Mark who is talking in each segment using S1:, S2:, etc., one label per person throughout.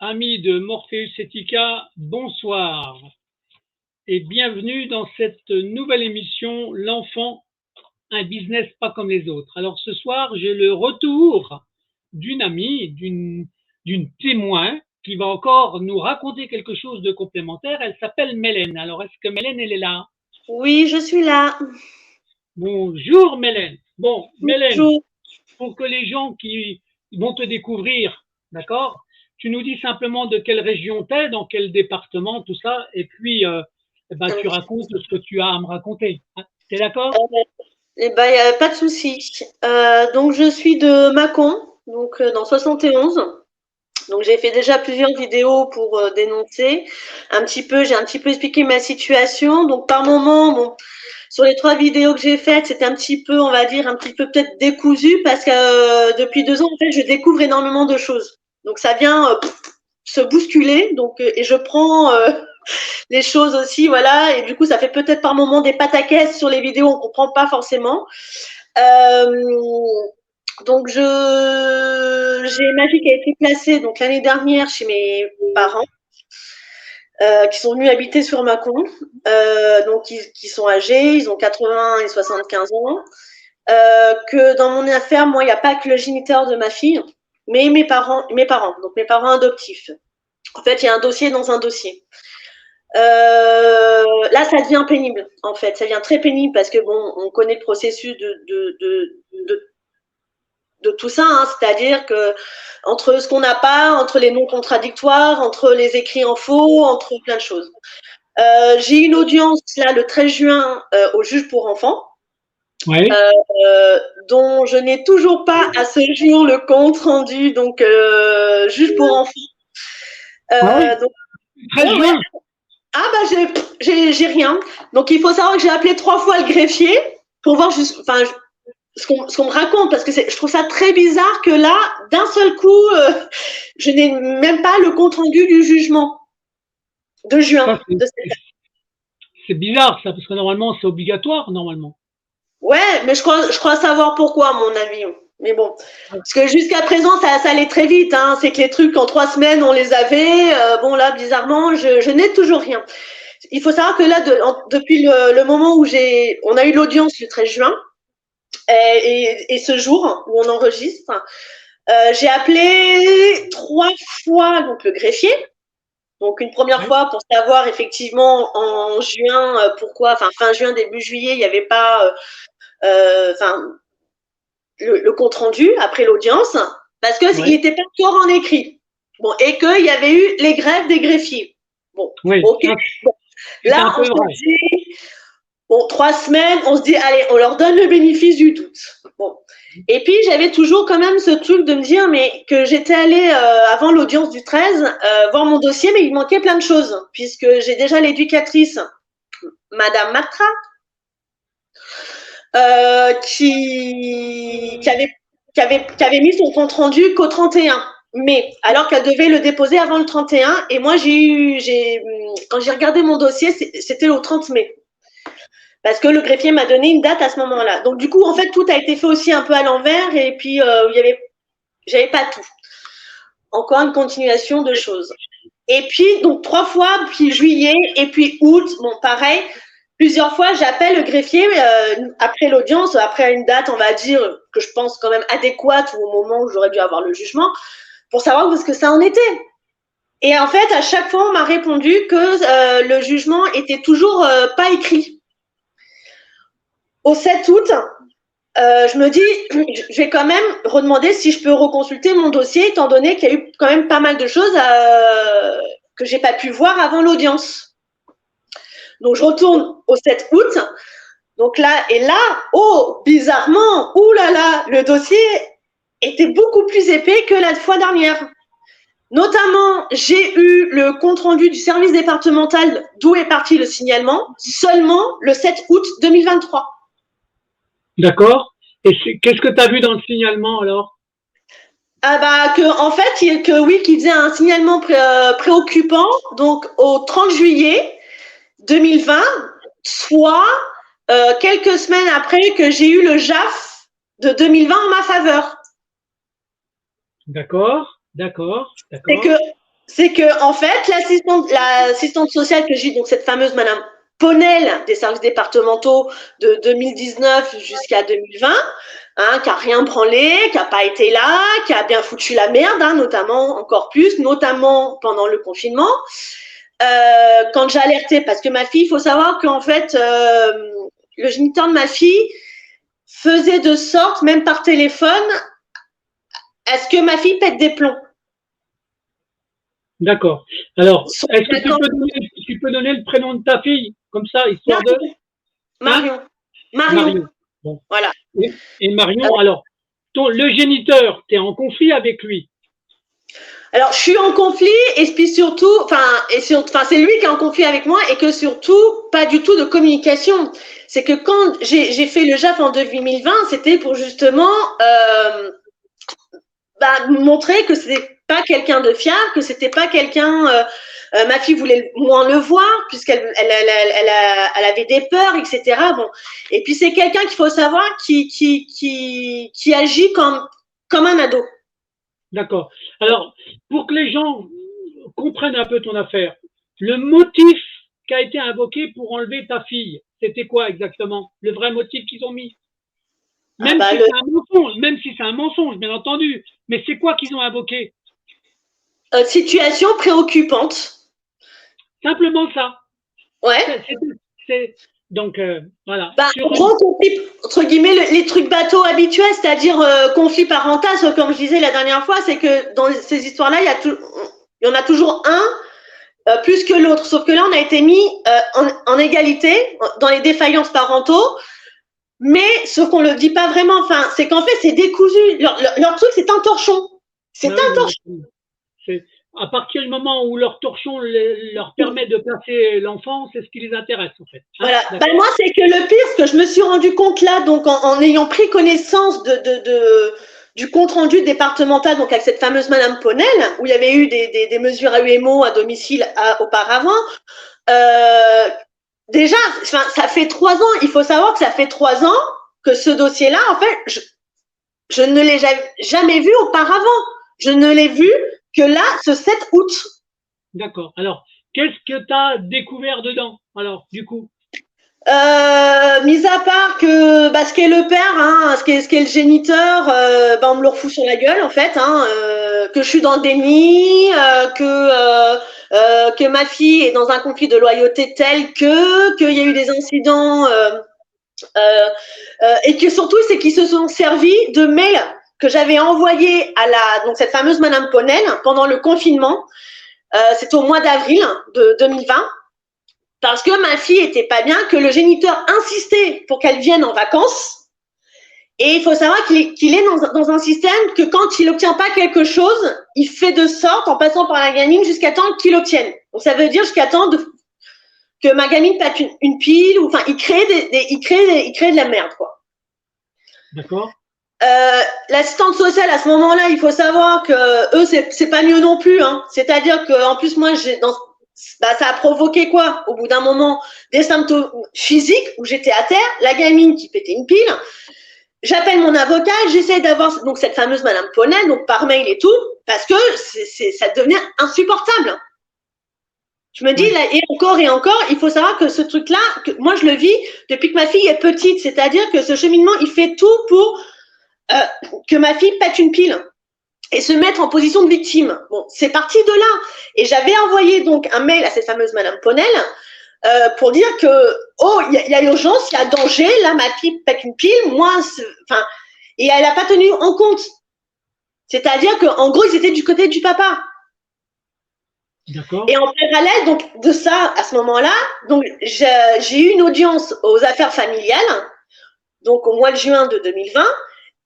S1: Amis de Morpheus Etica, bonsoir et bienvenue dans cette nouvelle émission L'enfant, un business pas comme les autres. Alors ce soir, j'ai le retour d'une amie, d'une témoin qui va encore nous raconter quelque chose de complémentaire. Elle s'appelle Mélène. Alors est-ce que Mélène, elle est là?
S2: Oui, je suis là.
S1: Bonjour Mélène. Bon, Mélène,
S2: Bonjour.
S1: pour que les gens qui vont te découvrir, d'accord, tu nous dis simplement de quelle région t'es, dans quel département, tout ça, et puis tu racontes ce que tu as à me raconter. Hein. T'es d'accord?
S2: Eh ben, y a pas de souci. Donc, je suis de Mâcon, donc dans 71. Donc, j'ai fait déjà plusieurs vidéos pour dénoncer j'ai un petit peu expliqué ma situation. Donc, par moment, bon, sur les 3 vidéos que j'ai faites, c'était un petit peu, on va dire, un petit peu peut-être décousu parce que depuis 2 ans, en fait, je découvre énormément de choses. Donc, ça vient se bousculer. Donc, et je prends les choses aussi, voilà. Et du coup, ça fait peut-être par moment des pataquès sur les vidéos, on comprend pas forcément. Donc, j'ai ma fille qui a été placée donc l'année dernière chez mes parents, qui sont venus habiter sur Mâcon, donc qui sont âgés, ils ont 80 et 75 ans. Que dans mon affaire, moi, il n'y a pas que le géniteur de ma fille, mais mes parents, donc mes parents adoptifs. En fait, il y a un dossier dans un dossier. Là, ça devient pénible, en fait. Ça devient très pénible parce que, bon, on connaît le processus de tout ça, hein, c'est-à-dire que entre ce qu'on n'a pas, entre les noms contradictoires, entre les écrits en faux, entre plein de choses. J'ai une audience, là, le 13 juin, au juge pour enfants.
S1: Oui.
S2: Dont je n'ai toujours pas à ce jour le compte rendu, donc juge pour enfants. Donc,
S1: 13 juin.
S2: Ouais. Ah bah j'ai rien. Donc il faut savoir que j'ai appelé 3 fois le greffier pour voir ce qu'on me raconte, parce que je trouve ça très bizarre que là, d'un seul coup, je n'ai même pas le compte rendu du jugement de juin.
S1: C'est bizarre ça, parce que normalement c'est obligatoire normalement.
S2: Ouais, mais je crois savoir pourquoi, à mon avis. Mais bon, parce que jusqu'à présent, ça allait très vite. Hein. C'est que les trucs, en 3 semaines, on les avait. Bon, là, bizarrement, je n'ai toujours rien. Il faut savoir que là, depuis le moment où on a eu l'audience le 13 juin, et ce jour où on enregistre, j'ai appelé 3 fois donc, le greffier. Donc, une première fois pour savoir effectivement en juin, fin juin, début juillet, il n'y avait pas le compte rendu après l'audience, parce qu'il n'était pas encore en écrit. Bon, et qu'il y avait eu les grèves des greffiers. Bon, ok. Bon. Là, on se dit, 3 semaines, on se dit, allez, on leur donne le bénéfice du doute. Bon. Et puis, j'avais toujours quand même ce truc de me dire, mais que j'étais allée, avant l'audience du 13, voir mon dossier, mais il manquait plein de choses, puisque j'ai déjà l'éducatrice, Madame Matra, qui avait mis son compte rendu qu'au 31 mai, alors qu'elle devait le déposer avant le 31. Et moi, quand j'ai regardé mon dossier, c'était au 30 mai. Parce que le greffier m'a donné une date à ce moment-là. Donc, du coup, en fait, tout a été fait aussi un peu à l'envers. Et puis, j'avais pas tout. Encore une continuation de choses. Et puis, donc, 3 fois, puis juillet, et puis août, bon, pareil. Plusieurs fois, j'appelle le greffier après l'audience, après une date, on va dire, que je pense quand même adéquate ou au moment où j'aurais dû avoir le jugement, pour savoir où est-ce que ça en était. Et en fait, à chaque fois, on m'a répondu que le jugement était toujours pas écrit. Au 7 août, je me dis, je vais quand même redemander si je peux reconsulter mon dossier, étant donné qu'il y a eu quand même pas mal de choses que j'ai pas pu voir avant l'audience. Donc, je retourne au 7 août. Donc là, bizarrement, le dossier était beaucoup plus épais que la fois dernière. Notamment, j'ai eu le compte-rendu du service départemental d'où est parti le signalement, seulement le 7 août 2023.
S1: D'accord. Et qu'est-ce que tu as vu dans le signalement alors?
S2: Ah bah qu'il faisait un signalement préoccupant, donc au 30 juillet 2020, soit quelques semaines après que j'ai eu le JAF de 2020 en ma faveur.
S1: D'accord.
S2: C'est que c'est que en fait, l'assistante sociale que j'ai, donc cette fameuse Madame Ponel des services départementaux de 2019 jusqu'à 2020, hein, qui a rien branlé, qui a pas été là, qui a bien foutu la merde, hein, notamment encore plus, notamment pendant le confinement. Quand j'ai alerté, parce que ma fille, il faut savoir qu'en fait, le géniteur de ma fille faisait de sorte, même par téléphone, à ce que ma fille pète des plombs.
S1: D'accord. Alors, est-ce que tu peux donner le prénom de ta fille, comme ça, histoire de…
S2: Marion.
S1: Marion. Bon.
S2: Voilà.
S1: Et Marion, alors, le géniteur, tu es en conflit avec lui?
S2: Alors, je suis en conflit et puis surtout, c'est lui qui est en conflit avec moi et que surtout, pas du tout de communication. C'est que quand j'ai fait le JAF en 2020, c'était pour justement montrer que c'était pas quelqu'un de fiable, que c'était pas quelqu'un. Ma fille voulait moins le voir puisqu'elle elle avait des peurs, etc. Bon, et puis c'est quelqu'un qu'il faut savoir qui agit comme un ado.
S1: D'accord. Alors, pour que les gens comprennent un peu ton affaire, le motif qui a été invoqué pour enlever ta fille, c'était quoi exactement? Le vrai motif qu'ils ont mis? Même si c'est un mensonge, même si c'est un mensonge, bien entendu. Mais c'est quoi qu'ils ont invoqué?
S2: Situation préoccupante.
S1: Simplement ça.
S2: Ouais.
S1: Donc, voilà.
S2: En gros, conflit, entre guillemets, les trucs bateaux habituels, c'est-à-dire conflit parental, comme je disais la dernière fois, c'est que dans ces histoires-là, il y en a toujours un plus que l'autre. Sauf que là, on a été mis en égalité dans les défaillances parentaux, mais sauf qu'on ne le dit pas vraiment. Enfin, c'est qu'en fait, c'est décousu. Leur truc, c'est un torchon. C'est un torchon.
S1: À partir du moment où leur torchon leur permet de placer l'enfant, c'est ce qui les intéresse en fait.
S2: Voilà. Moi, c'est que le pire, ce que je me suis rendu compte là, donc en ayant pris connaissance du compte rendu départemental, donc avec cette fameuse Madame Ponel, où il y avait eu des mesures AUMO à domicile auparavant. Déjà, ça fait 3 ans. Il faut savoir que ça fait 3 ans que ce dossier-là, en fait, je ne l'ai jamais vu auparavant. Je ne l'ai vu que là, ce 7 août.
S1: D'accord. Alors, qu'est-ce que tu as découvert dedans, alors, du coup?
S2: Mis à part que ce qu'est le père, hein, ce qu'est le géniteur, on me le refout sur la gueule, en fait, hein, que je suis dans le déni, que ma fille est dans un conflit de loyauté tel qu'il y a eu des incidents, et que surtout, c'est qu'ils se sont servis de mails que j'avais envoyé à donc cette fameuse Madame Ponel pendant le confinement. C'était au mois d'avril de 2020, parce que ma fille était pas bien, que le géniteur insistait pour qu'elle vienne en vacances. Et il faut savoir qu'il est dans un système que quand il n'obtient pas quelque chose, il fait de sorte, en passant par la gamine, jusqu'à temps qu'il obtienne. Donc ça veut dire jusqu'à temps que ma gamine pète une pile, ou enfin, il crée de la merde, quoi.
S1: D'accord.
S2: L'assistante sociale à ce moment-là, il faut savoir que eux, c'est pas mieux non plus, hein. C'est-à-dire que en plus moi, ça a provoqué quoi? Au bout d'un moment, des symptômes physiques où j'étais à terre, la gamine qui pétait une pile. J'appelle mon avocat, j'essaie d'avoir donc cette fameuse Madame Ponel, donc par mail et tout, parce que ça devenait insupportable. Je me dis, là, et encore, il faut savoir que ce truc-là, moi je le vis depuis que ma fille est petite, c'est-à-dire que ce cheminement, il fait tout pour que ma fille pète une pile et se mettre en position de victime. Bon, c'est parti de là. Et j'avais envoyé donc un mail à cette fameuse Madame Ponel pour dire que il y a urgence, il y a danger. Là, ma fille pète une pile. Et elle n'a pas tenu en compte. C'est-à-dire qu'en gros, ils étaient du côté du papa.
S1: D'accord.
S2: Et en parallèle donc de ça, à ce moment-là, donc j'ai eu une audience aux affaires familiales, donc au mois de juin de 2020.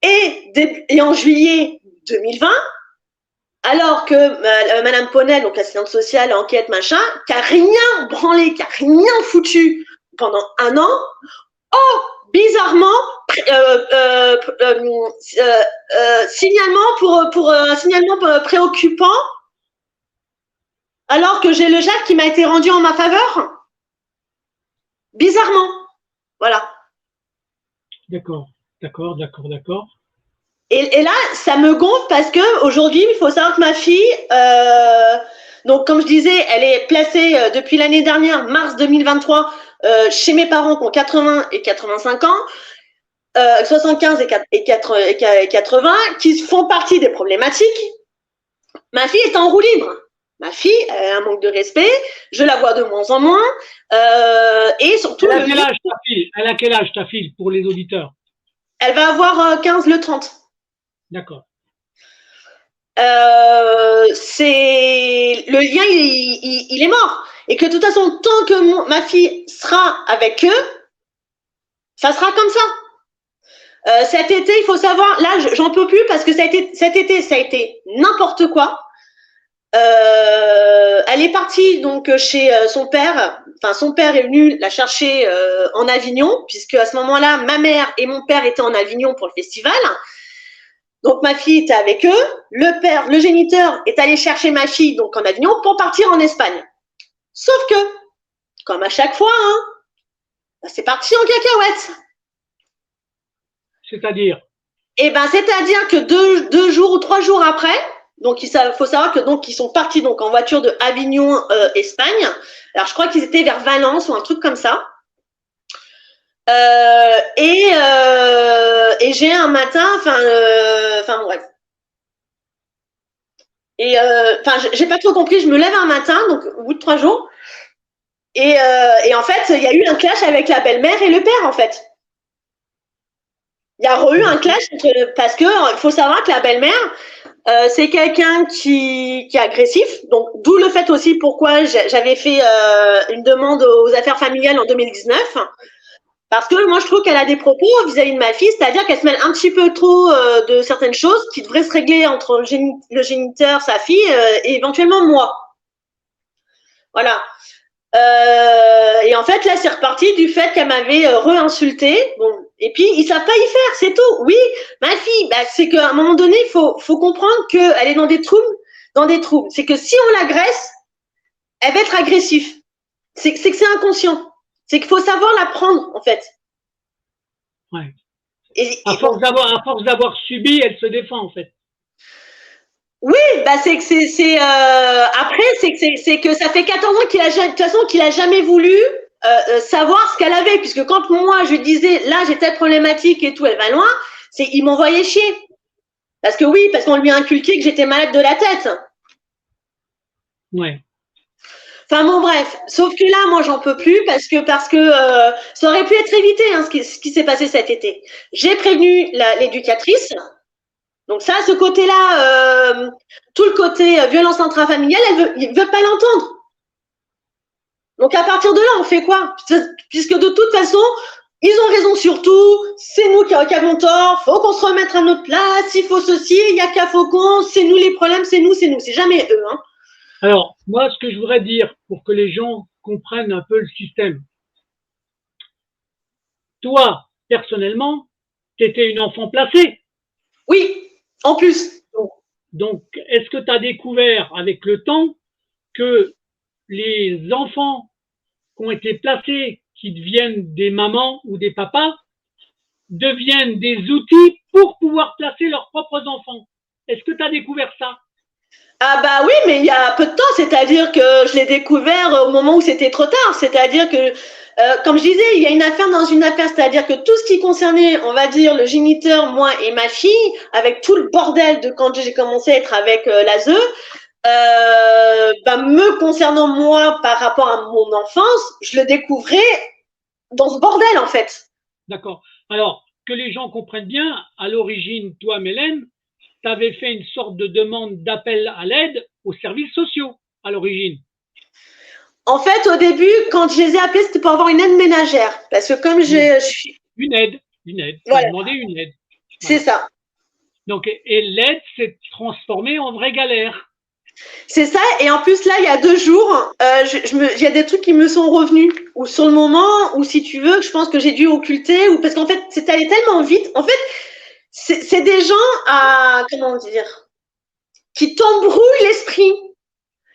S2: Et en juillet 2020, alors que Madame Ponel, donc l'assistante sociale, enquête, machin, qui a rien branlé, qui a rien foutu pendant 1 an, bizarrement, signalement pour un signalement préoccupant, alors que j'ai le JAF qui m'a été rendu en ma faveur. Bizarrement. Voilà.
S1: D'accord.
S2: Et là, ça me gonfle parce que aujourd'hui, il faut savoir que ma fille, Donc, comme je disais, elle est placée depuis l'année dernière, mars 2023, chez mes parents qui ont 80 et 85 ans, 75 et 80, qui font partie des problématiques. Ma fille est en roue libre. Ma fille, elle a un manque de respect, je la vois de moins en moins, et surtout…
S1: Elle a quel âge ta fille? Elle a quel âge ta fille pour les auditeurs?
S2: Elle va avoir 15 le 30.
S1: D'accord.
S2: Le lien, il est mort. Et que de toute façon, tant que ma fille sera avec eux, ça sera comme ça. Cet été, il faut savoir, là, j'en peux plus parce que cet été, ça a été n'importe quoi. Elle est partie donc chez son père. Enfin, son père est venu la chercher en Avignon, puisque à ce moment-là, ma mère et mon père étaient en Avignon pour le festival. Donc ma fille était avec eux. Le géniteur est allé chercher ma fille donc en Avignon pour partir en Espagne. Sauf que, comme à chaque fois, c'est parti en cacahuète.
S1: C'est-à-dire?
S2: C'est-à-dire que deux jours ou 3 jours après, donc il faut savoir que donc ils sont partis donc en voiture de Avignon Espagne. Alors je crois qu'ils étaient vers Valence ou un truc comme ça. Et j'ai un matin, bref. Et j'ai pas trop compris. Je me lève un matin, donc au bout de 3 jours, et en fait, il y a eu un clash avec la belle-mère et le père, en fait. Il y a eu un clash parce que il faut savoir que la belle-mère, c'est quelqu'un qui est agressif, donc d'où le fait aussi pourquoi j'avais fait une demande aux affaires familiales en 2019. Parce que moi, je trouve qu'elle a des propos vis-à-vis de ma fille, c'est-à-dire qu'elle se mêle un petit peu trop de certaines choses qui devraient se régler entre le géniteur, sa fille et éventuellement moi. Voilà. Et en fait, là, c'est reparti du fait qu'elle m'avait re-insulté. Bon, et puis, ils savent pas y faire, c'est tout. Oui, ma fille, c'est qu'à un moment donné, il faut comprendre qu'elle est dans des troubles. C'est que si on l'agresse, elle va être agressive. C'est que c'est inconscient. C'est qu'il faut savoir la prendre, en fait.
S1: Ouais. À force d'avoir subi, elle se défend, en fait.
S2: Oui, après, c'est que ça fait 14 ans de toute façon, qu'il a jamais voulu savoir ce qu'elle avait, puisque quand moi, je disais, là, j'ai telle problématique et tout, elle va loin, il m'envoyait chier. Parce qu'on lui a inculqué que j'étais malade de la tête.
S1: Ouais.
S2: Enfin bon, bref. Sauf que là, moi, j'en peux plus parce que ça aurait pu être évité, ce qui s'est passé cet été. J'ai prévenu l'éducatrice. Donc ça, ce côté-là, tout le côté violence intrafamiliale, il veut pas l'entendre. Donc à partir de là, on fait quoi? Puisque de toute façon, ils ont raison sur tout, c'est nous qui avons tort, faut qu'on se remette à notre place, il faut ceci, il y a qu'à Faucon, c'est nous les problèmes, c'est nous, c'est jamais eux.
S1: Alors, moi, ce que je voudrais dire, pour que les gens comprennent un peu le système, toi, personnellement, tu étais une enfant placée.
S2: Oui, en plus.
S1: Donc, est-ce que tu as découvert avec le temps que les enfants qui ont été placés, qui deviennent des mamans ou des papas, deviennent des outils pour pouvoir placer leurs propres enfants? Est-ce que tu as découvert ça?
S2: Ah oui, mais il y a peu de temps, c'est-à-dire que je l'ai découvert au moment où c'était trop tard, c'est-à-dire que, comme je disais, il y a une affaire dans une affaire, c'est-à-dire que tout ce qui concernait, on va dire, le géniteur, moi et ma fille, avec tout le bordel de quand j'ai commencé à être avec l'ASE, me concernant moi par rapport à mon enfance, je le découvrais dans ce bordel, en fait.
S1: D'accord. Alors, que les gens comprennent bien, à l'origine, toi, Mélène, tu avais fait une sorte de demande d'appel à l'aide aux services sociaux, à l'origine.
S2: En fait, au début, quand je les ai appelés, c'était pour avoir une aide ménagère. Parce que comme je suis…
S1: Une aide.
S2: Voilà.
S1: Demander une aide.
S2: C'est ça.
S1: Donc, et l'aide s'est transformée en vraie galère. C'est
S2: ça, et en plus là, il y a 2 jours, il y a des trucs qui me sont revenus, ou sur le moment, ou si tu veux, je pense que j'ai dû occulter, ou parce qu'en fait, c'est allé tellement vite. En fait, c'est des gens comment dire, qui t'embrouillent l'esprit.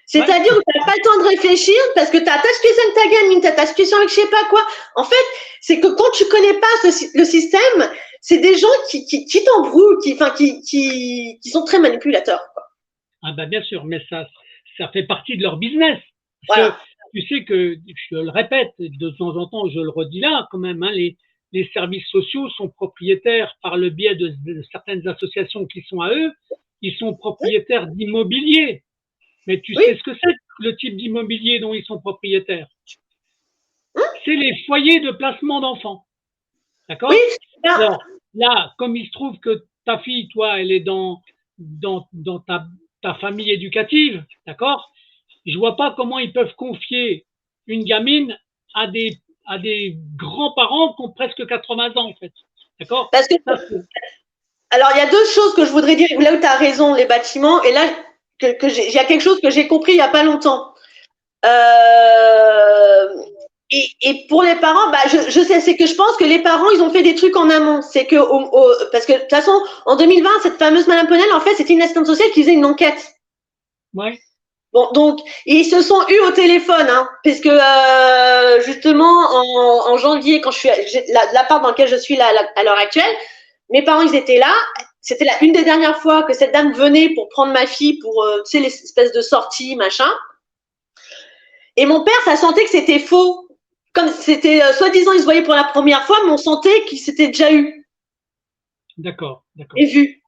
S2: C'est-à-dire que tu n'as pas le temps de réfléchir parce que tu as ta situation avec ta gamine, tu as ta situation avec je sais pas quoi. En fait, c'est que quand tu connais pas le système, c'est des gens qui t'embrouillent, qui sont très manipulateurs, quoi.
S1: Ah bien sûr, mais ça ça fait partie de leur business. Parce que tu sais que, je le répète, de temps en temps, je le redis là quand même, hein, les services sociaux sont propriétaires par le biais de certaines associations qui sont à eux, ils sont propriétaires d'immobilier. Mais tu sais ce que c'est, le type d'immobilier dont ils sont propriétaires? C'est les foyers de placement d'enfants. D'accord? Alors, là, comme il se trouve que ta fille, toi, elle est dans ta famille éducative, d'accord? Je vois pas comment ils peuvent confier une gamine à des grands-parents qui ont presque 80 ans, en fait. D'accord?
S2: Parce que, alors, il y a deux choses que je voudrais dire. Là où tu as raison, les bâtiments, et là, il y a quelque chose que j'ai compris il n'y a pas longtemps. Et pour les parents, bah, je sais, c'est que je pense que les parents, ils ont fait des trucs en amont. C'est que, parce que de toute façon, en 2020, cette fameuse Madame Penel, en fait, c'était une assistante sociale qui faisait une enquête.
S1: Ouais.
S2: Bon, donc, ils se sont eus au téléphone, hein, puisque justement, en janvier, quand je suis l'appart dans lequel je suis là, à l'heure actuelle, mes parents, ils étaient là. C'était une des dernières fois que cette dame venait pour prendre ma fille pour, tu sais, les espèces de sorties, machin. Et mon père, ça sentait que c'était faux. Comme c'était, soi-disant, ils se voyaient pour la première fois, mais on sentait qu'ils s'étaient déjà eu.
S1: D'accord.
S2: Et vu.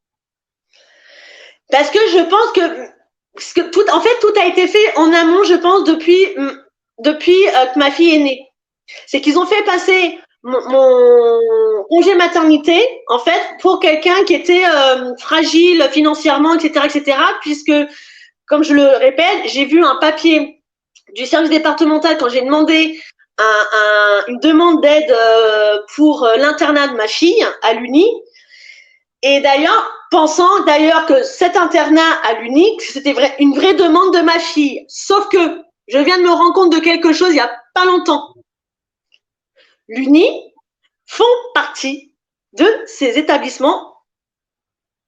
S2: Parce que je pense que tout, en fait, tout a été fait en amont, je pense, depuis que ma fille est née. C'est qu'ils ont fait passer mon congé maternité, en fait, pour quelqu'un qui était fragile financièrement, etc., puisque, comme je le répète, j'ai vu un papier du service départemental quand j'ai demandé une demande d'aide pour l'internat de ma fille à l'Uni. Et d'ailleurs, pensant d'ailleurs que cet internat à l'Uni, c'était une vraie demande de ma fille. Sauf que je viens de me rendre compte de quelque chose il n'y a pas longtemps. L'Uni font partie de ces établissements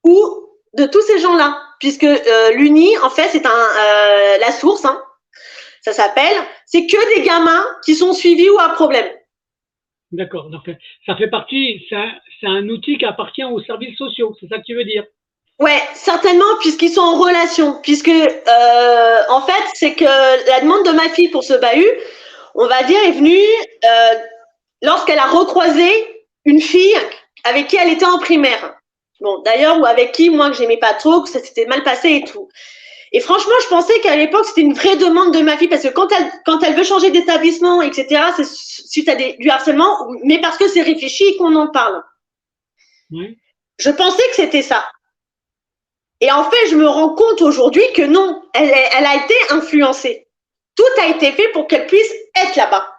S2: ou de tous ces gens-là. Puisque l'Uni, en fait, c'est la source, hein, ça s'appelle, c'est que des gamins qui sont suivis ou à problème.
S1: D'accord. Donc, ça fait partie, c'est un outil qui appartient aux services sociaux, c'est ça que tu veux dire?
S2: Ouais, certainement, puisqu'ils sont en relation. Puisque, en fait, c'est que la demande de ma fille pour ce bahut, on va dire, est venue lorsqu'elle a recroisé une fille avec qui elle était en primaire. Bon, d'ailleurs, ou avec qui, moi, que j'aimais pas trop, que ça s'était mal passé et tout. Et franchement, je pensais qu'à l'époque, c'était une vraie demande de ma fille, parce que quand elle veut changer d'établissement, etc., c'est suite à du harcèlement, mais parce que c'est réfléchi et qu'on en parle.
S1: Oui.
S2: Je pensais que c'était ça. Et en fait, je me rends compte aujourd'hui que non, elle a été influencée. Tout a été fait pour qu'elle puisse être là-bas.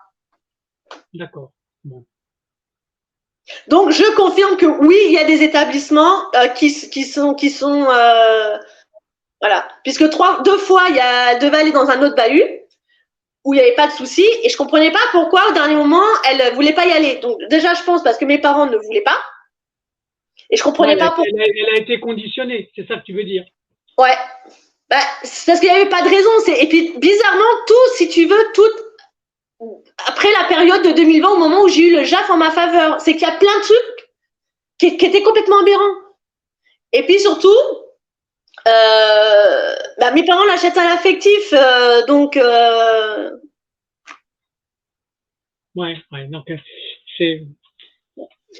S1: D'accord. Bon.
S2: Donc, je confirme que oui, il y a des établissements qui sont voilà. Puisque deux fois, elle devait aller dans un autre bahut où il n'y avait pas de souci et je comprenais pas pourquoi au dernier moment, elle voulait pas y aller. Donc, déjà, je pense parce que mes parents ne voulaient pas. Et je comprenais pas pourquoi.
S1: Elle a été conditionnée, c'est ça que tu veux dire?
S2: Ouais. Bah, c'est parce qu'il n'y avait pas de raison. Et puis, bizarrement, tout, si tu veux, tout, après la période de 2020, au moment où j'ai eu le JAF en ma faveur, c'est qu'il y a plein de trucs qui étaient complètement aberrants. Et puis surtout, mes parents l'achètent à l'affectif, donc.
S1: Ouais. Donc, c'est.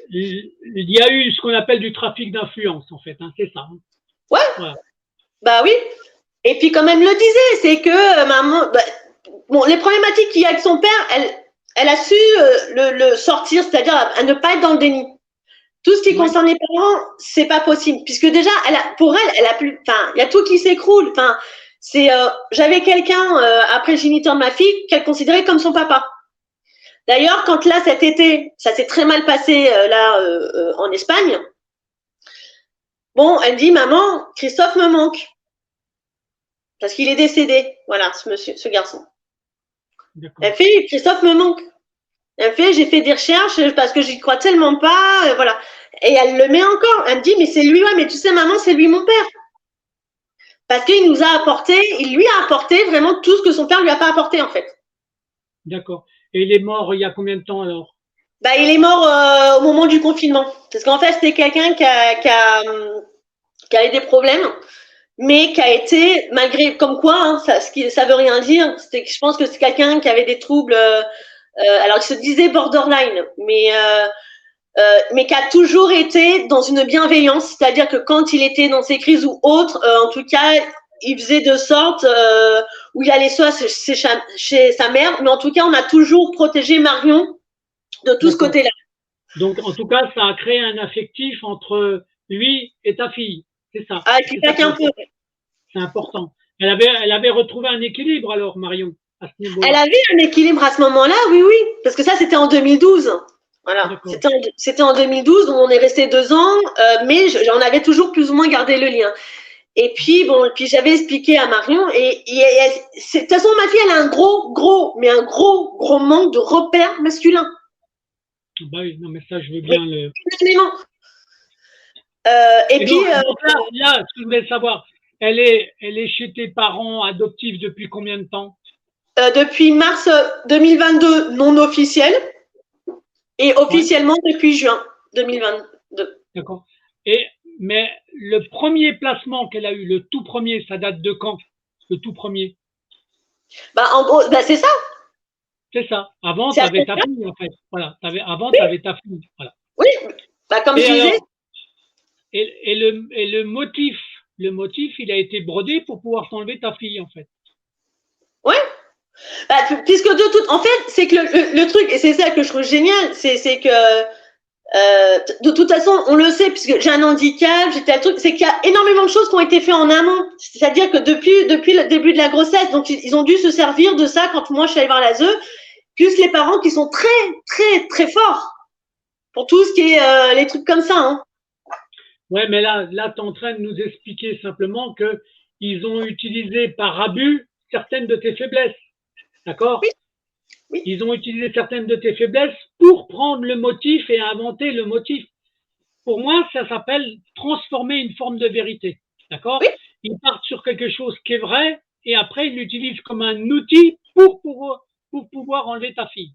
S1: Il y a eu ce qu'on appelle du trafic d'influence, en fait, hein, c'est ça. Hein.
S2: Ouais. Voilà. Bah oui. Et puis, comme elle me le disait, c'est que maman. Bon, les problématiques qu'il y a avec son père, elle a su le sortir, c'est-à-dire à ne pas être dans le déni. Tout ce qui concerne les parents, c'est pas possible, puisque déjà, pour elle a plus, enfin, il y a tout qui s'écroule. Enfin, j'avais quelqu'un après le géniteur de ma fille qu'elle considérait comme son papa. D'ailleurs, quand là cet été, ça s'est très mal passé en Espagne. Bon, elle dit maman, Christophe me manque parce qu'il est décédé. Voilà, ce garçon. Elle fait Christophe me manque. Elle fait j'ai fait des recherches parce que j'y crois tellement pas, voilà. Et elle le met encore. Elle me dit mais c'est lui, ouais, mais tu sais maman, c'est lui mon père. Parce qu'il lui a apporté vraiment tout ce que son père lui a pas apporté en fait.
S1: D'accord. Et il est mort il y a combien de temps alors?
S2: Il est mort au moment du confinement. Parce qu'en fait, c'était quelqu'un qui avait des problèmes, mais qui a été, malgré, comme quoi, hein, ça veut rien dire. Je pense que c'est quelqu'un qui avait des troubles, alors il se disait borderline, mais qui a toujours été dans une bienveillance, c'est-à-dire que quand il était dans ses crises ou autres, en tout cas, il faisait de sorte où il allait soit chez sa mère, mais en tout cas, on a toujours protégé Marion de tout ce côté-là.
S1: Donc, en tout cas, ça a créé un affectif entre lui et ta fille, c'est ça.
S2: Ah, et puis pas qu'un peu.
S1: C'est important. Elle avait retrouvé un équilibre alors, Marion, à ce niveau-là.
S2: Elle avait un équilibre à ce moment-là, oui, parce que ça, c'était en 2012. Voilà, c'était en 2012, donc on est resté 2 ans, mais j'en avais toujours plus ou moins gardé le lien. Et puis, puis j'avais expliqué à Marion, et de toute façon, ma fille, elle a un gros manque de repères masculins.
S1: Bah oui, non, mais ça, je veux bien le.
S2: Et puis.
S1: Donc là, ce que je voulais savoir, elle est chez tes parents adoptifs depuis combien de temps?
S2: Depuis mars 2022, non officiel. Et officiellement depuis juin 2022.
S1: D'accord. Mais le premier placement qu'elle a eu, le tout premier, ça date de quand? Le tout premier?
S2: En gros, c'est ça.
S1: C'est ça. Avant, tu avais ta fille, en fait. Voilà. Avant, tu avais ta fille. Voilà.
S2: Oui, comme je disais.
S1: Et le motif, il a été brodé pour pouvoir t'enlever ta fille, en fait.
S2: Oui. Puisque en fait, c'est que le truc, et c'est ça que je trouve génial, c'est que de toute façon, on le sait, puisque j'ai un handicap, c'est qu'il y a énormément de choses qui ont été faites en amont. C'est-à-dire que depuis le début de la grossesse, donc ils ont dû se servir de ça quand moi je suis allée voir l'ASE, plus les parents qui sont très, très, très forts pour tout ce qui est les trucs comme ça. Hein.
S1: Ouais, mais là, tu es en train de nous expliquer simplement qu'ils ont utilisé par abus certaines de tes faiblesses. D'accord ?
S2: Oui.
S1: Ils ont utilisé certaines de tes faiblesses pour prendre le motif et inventer le motif. Pour moi, ça s'appelle transformer une forme de vérité. D'accord ?
S2: Oui.
S1: Ils partent sur quelque chose qui est vrai et après, ils l'utilisent comme un outil pour pouvoir enlever ta fille.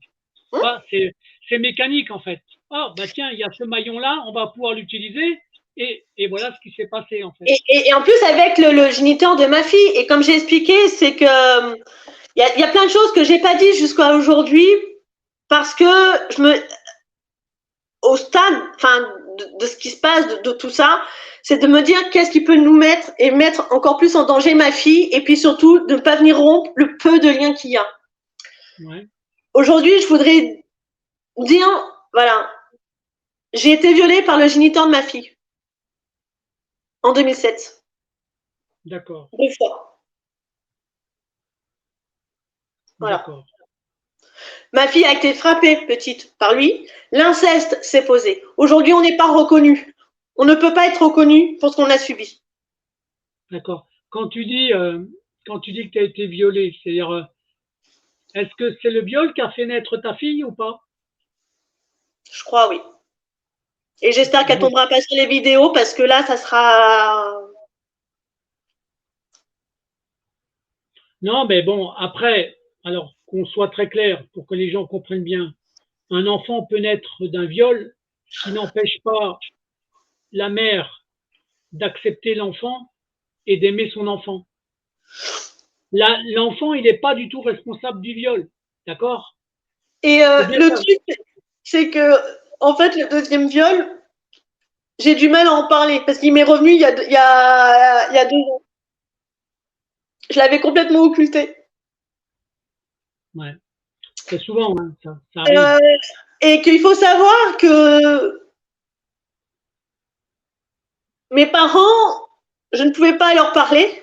S1: Ça, c'est mécanique, en fait. Ah, bah tiens, il y a ce maillon-là, on va pouvoir l'utiliser. Et voilà ce qui s'est passé, en fait.
S2: Et en plus, avec le géniteur de ma fille, et comme j'ai expliqué, c'est que il y a plein de choses que j'ai pas dit jusqu'à aujourd'hui parce que au stade, de ce qui se passe, de tout ça, c'est de me dire qu'est-ce qui peut nous mettre encore plus en danger ma fille, et puis surtout de ne pas venir rompre le peu de liens qu'il y a.
S1: Ouais.
S2: Aujourd'hui, je voudrais dire, voilà, j'ai été violée par le géniteur de ma fille en 2007.
S1: D'accord.
S2: 2 fois. Voilà.
S1: D'accord.
S2: Ma fille a été frappée, petite, par lui. L'inceste s'est posé. Aujourd'hui, on n'est pas reconnu. On ne peut pas être reconnu pour ce qu'on a subi.
S1: D'accord. Quand tu dis que tu as été violée, c'est-à-dire, est-ce que c'est le viol qui a fait naître ta fille ou pas?
S2: Je crois, oui. Et j'espère qu'elle tombera pas sur les vidéos parce que là, ça sera.
S1: Non, mais bon, après, alors qu'on soit très clair pour que les gens comprennent bien, un enfant peut naître d'un viol, ce qui n'empêche pas la mère d'accepter l'enfant et d'aimer son enfant. L'enfant, il n'est pas du tout responsable du viol, d'accord?
S2: Et le truc, c'est que, en fait, le deuxième viol, j'ai du mal à en parler parce qu'il m'est revenu il y a 2 ans. Je l'avais complètement occulté.
S1: Ouais, c'est souvent, hein, ça arrive.
S2: Et qu'il faut savoir que mes parents, je ne pouvais pas leur parler.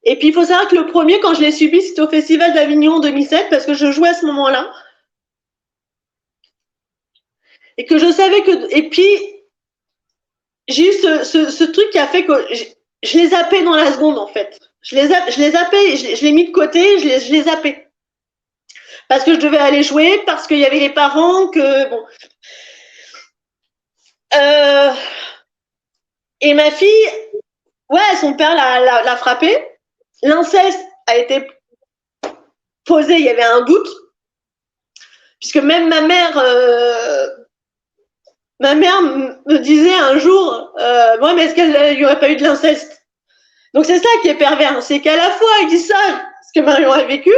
S2: Et puis, il faut savoir que le premier, quand je l'ai subi, c'était au Festival d'Avignon en 2007 parce que je jouais à ce moment-là. Et que je savais que. Et puis, j'ai eu ce truc qui a fait que je les zappais dans la seconde, en fait. Je les zappais, je les mis de côté, je les zappais. Parce que je devais aller jouer, parce qu'il y avait les parents, que. Bon. Et ma fille, ouais, son père l'a frappée. L'inceste a été posé, il y avait un doute. Puisque même ma mère me disait un jour, ouais, mais est-ce qu'il n'y aurait pas eu de l'inceste? Donc c'est ça qui est pervers, c'est qu'à la fois ils savent ce que Marion a vécu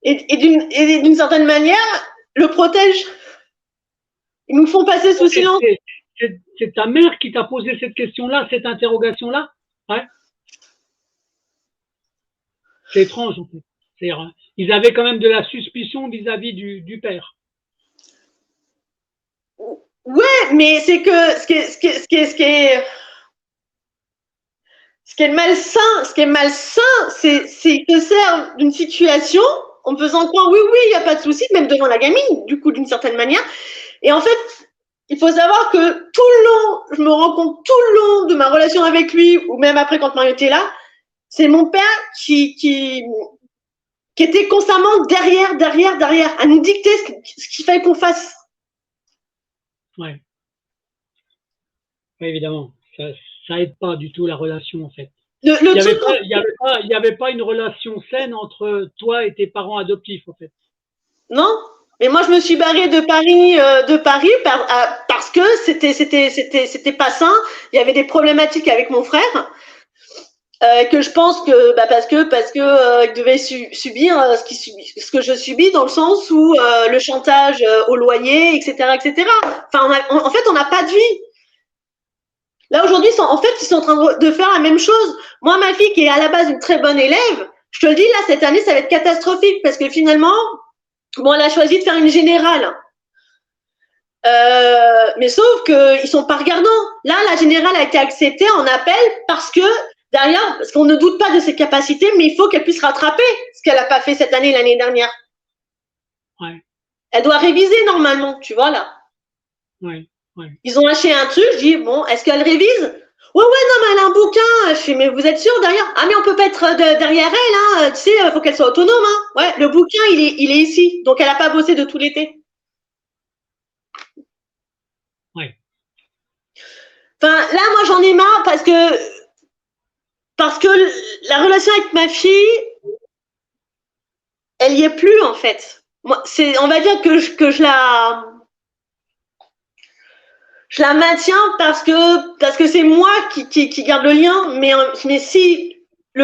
S2: et d'une certaine manière le protègent. Ils nous font passer sous silence.
S1: C'est ta mère qui t'a posé cette question-là, cette interrogation-là? Ouais. C'est étrange en fait. Ils avaient quand même de la suspicion vis-à-vis du père.
S2: Ouais, mais c'est que ce qui est malsain, c'est qu'ils se servent d'une situation en me faisant croire oui, il n'y a pas de souci, même devant la gamine, du coup, d'une certaine manière. Et en fait, il faut savoir que tout le long, je me rends compte tout le long de ma relation avec lui, ou même après quand Mario était là, c'est mon père qui était constamment derrière, à nous dicter ce qu'il fallait qu'on fasse.
S1: Ouais. Ouais, évidemment. Ça aide pas du tout la relation, en fait. Il n'y avait pas une relation saine entre toi et tes parents adoptifs, en fait.
S2: Non, mais moi je me suis barrée de Paris parce que c'était pas sain. Il y avait des problématiques avec mon frère que je pense que parce que il devait subir ce que je subis, dans le sens où le chantage au loyer, etc. Enfin, en fait, on n'a pas de vie. Là aujourd'hui, ils sont en train de faire la même chose. Moi, ma fille qui est à la base une très bonne élève, je te le dis là, cette année, ça va être catastrophique parce que finalement, bon, elle a choisi de faire une générale. Mais sauf qu'ils ne sont pas regardants. Là, la générale a été acceptée en appel parce qu'on ne doute pas de ses capacités, mais il faut qu'elle puisse rattraper ce qu'elle n'a pas fait cette année, l'année dernière.
S1: Ouais.
S2: Elle doit réviser normalement, tu vois là.
S1: Ouais.
S2: Ils ont acheté un truc, je dis, bon, est-ce qu'elle révise? Ouais, non, mais elle a un bouquin. Je fais, mais vous êtes sûr derrière? Ah, mais on peut pas être derrière elle, hein. Tu sais, il faut qu'elle soit autonome, hein. Ouais, le bouquin, il est ici. Donc, elle n'a pas bossé de tout l'été.
S1: Ouais.
S2: Enfin, là, moi, j'en ai marre parce que la relation avec ma fille, elle y est plus, en fait. Moi, on va dire que je la maintiens parce que c'est moi qui garde le lien, mais si je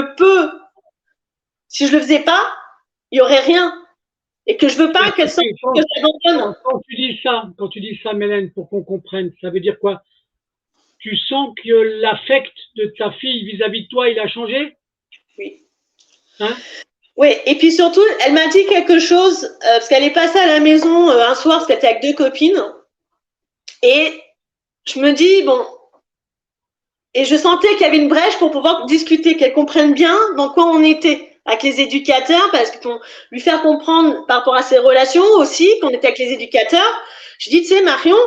S2: le faisais pas, il y aurait rien. Et que je veux pas qu'elle sente que je l'abandonne.
S1: Quand tu dis ça, Mélène, pour qu'on comprenne, ça veut dire quoi? Tu sens que l'affect de ta fille vis-à-vis de toi, il a changé?
S2: Oui.
S1: Hein?
S2: Oui, et puis surtout, elle m'a dit quelque chose, parce qu'elle est passée à la maison un soir, parce qu'elle était avec 2 copines, et je me dis, bon, et je sentais qu'il y avait une brèche pour pouvoir discuter, qu'elle comprenne bien dans quoi on était avec les éducateurs, parce que pour lui faire comprendre par rapport à ses relations aussi, qu'on était avec les éducateurs. Je dis, tu sais, Marion,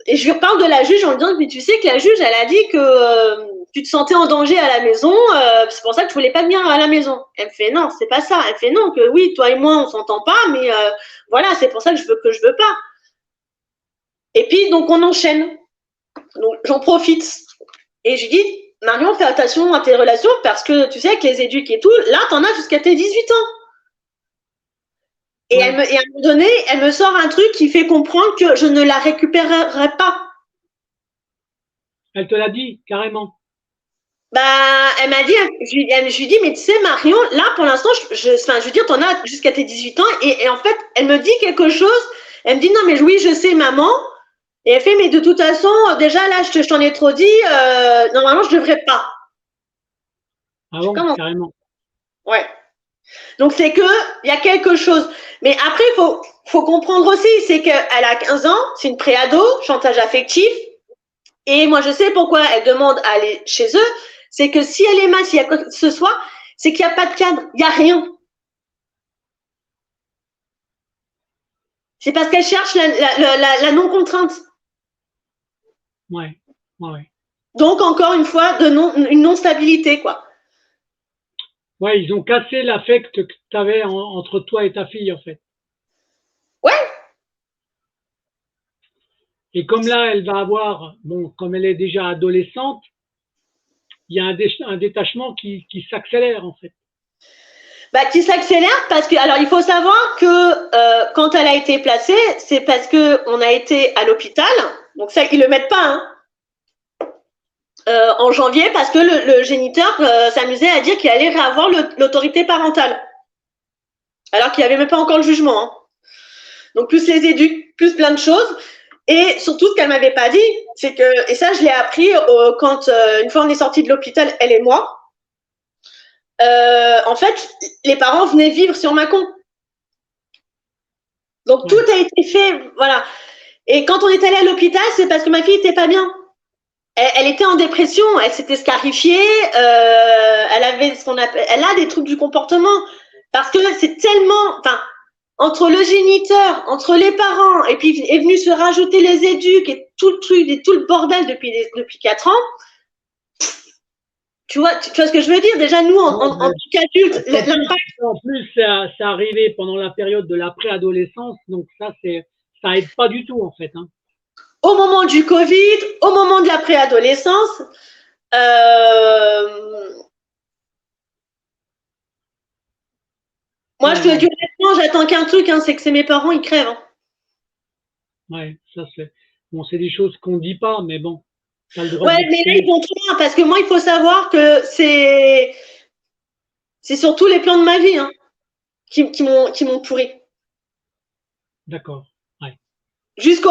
S2: et je lui reparle de la juge en lui disant, mais tu sais que la juge, elle a dit que tu te sentais en danger à la maison, c'est pour ça que tu voulais pas venir à la maison. Elle me fait, non, c'est pas ça. Elle me fait, non, que oui, toi et moi, on s'entend pas, mais voilà, c'est pour ça que je veux pas. Et puis, donc, on enchaîne. Donc, j'en profite. Et je lui dis, Marion, fais attention à tes relations parce que tu sais, avec les éduques et tout, là, t'en as jusqu'à tes 18 ans. Et, ouais. Et à un moment donné, elle me sort un truc qui fait comprendre que je ne la récupérerai pas.
S1: Elle te l'a dit, carrément.
S2: Elle m'a dit, je lui dis, mais tu sais, Marion, là, pour l'instant, je veux dire, t'en as jusqu'à tes 18 ans. Et en fait, elle me dit quelque chose. Elle me dit, non, mais oui, je sais, maman. Et elle fait, mais de toute façon, déjà, là, je t'en ai trop dit, normalement, je devrais pas.
S1: Ah bon, carrément.
S2: Ouais. Donc, c'est que, il y a quelque chose. Mais après, il faut comprendre aussi, c'est qu'elle a 15 ans, c'est une préado, chantage affectif. Et moi, je sais pourquoi elle demande à aller chez eux. C'est que si elle est mal, s'il y a quoi que ce soit, c'est qu'il n'y a pas de cadre, il n'y a rien. C'est parce qu'elle cherche la non-contrainte.
S1: Ouais.
S2: Donc, encore une fois, une non-stabilité, quoi.
S1: Ouais, ils ont cassé l'affect que tu avais entre toi et ta fille, en fait.
S2: Ouais.
S1: Et comme là, elle va avoir, bon, comme elle est déjà adolescente, il y a un détachement qui s'accélère, en fait.
S2: Qui s'accélère parce que, alors, il faut savoir que quand elle a été placée, c'est parce qu'on a été à l'hôpital. Donc, ça, ils ne le mettent pas, hein. en janvier parce que le géniteur s'amusait à dire qu'il allait réavoir l'autorité parentale. Alors qu'il n'y avait même pas encore le jugement. Hein. Donc, plus les éduques, plus plein de choses. Et surtout, ce qu'elle m'avait pas dit, c'est que, et ça, je l'ai appris quand, une fois on est sorti de l'hôpital, elle et moi, en fait, les parents venaient vivre sur Mâcon. Donc, tout a été fait, voilà. Et quand on est allé à l'hôpital, c'est parce que ma fille était pas bien. Elle était en dépression, elle s'était scarifiée, elle avait ce qu'on appelle, elle a des troubles du comportement. Parce que c'est tellement, enfin, entre le géniteur, entre les parents, et puis est venu se rajouter les éduques et tout le truc, et tout le bordel depuis 4 ans. Tu vois ce que je veux dire? Déjà, nous, en tant qu'adultes,
S1: l'impact. En plus, ça arrivait pendant la période de la préadolescence, donc ça aide pas du tout, en fait. Hein.
S2: Au moment du Covid, au moment de la préadolescence, moi, je te dis honnêtement, j'attends qu'un truc, hein, c'est que c'est mes parents, ils crèvent. Hein.
S1: Ouais, ça c'est des choses qu'on dit pas, mais bon.
S2: Ouais, mais là, ils vont trop loin, parce que moi, il faut savoir que c'est sur tous les plans de ma vie hein, qui m'ont pourri.
S1: D'accord. Ouais.
S2: Jusque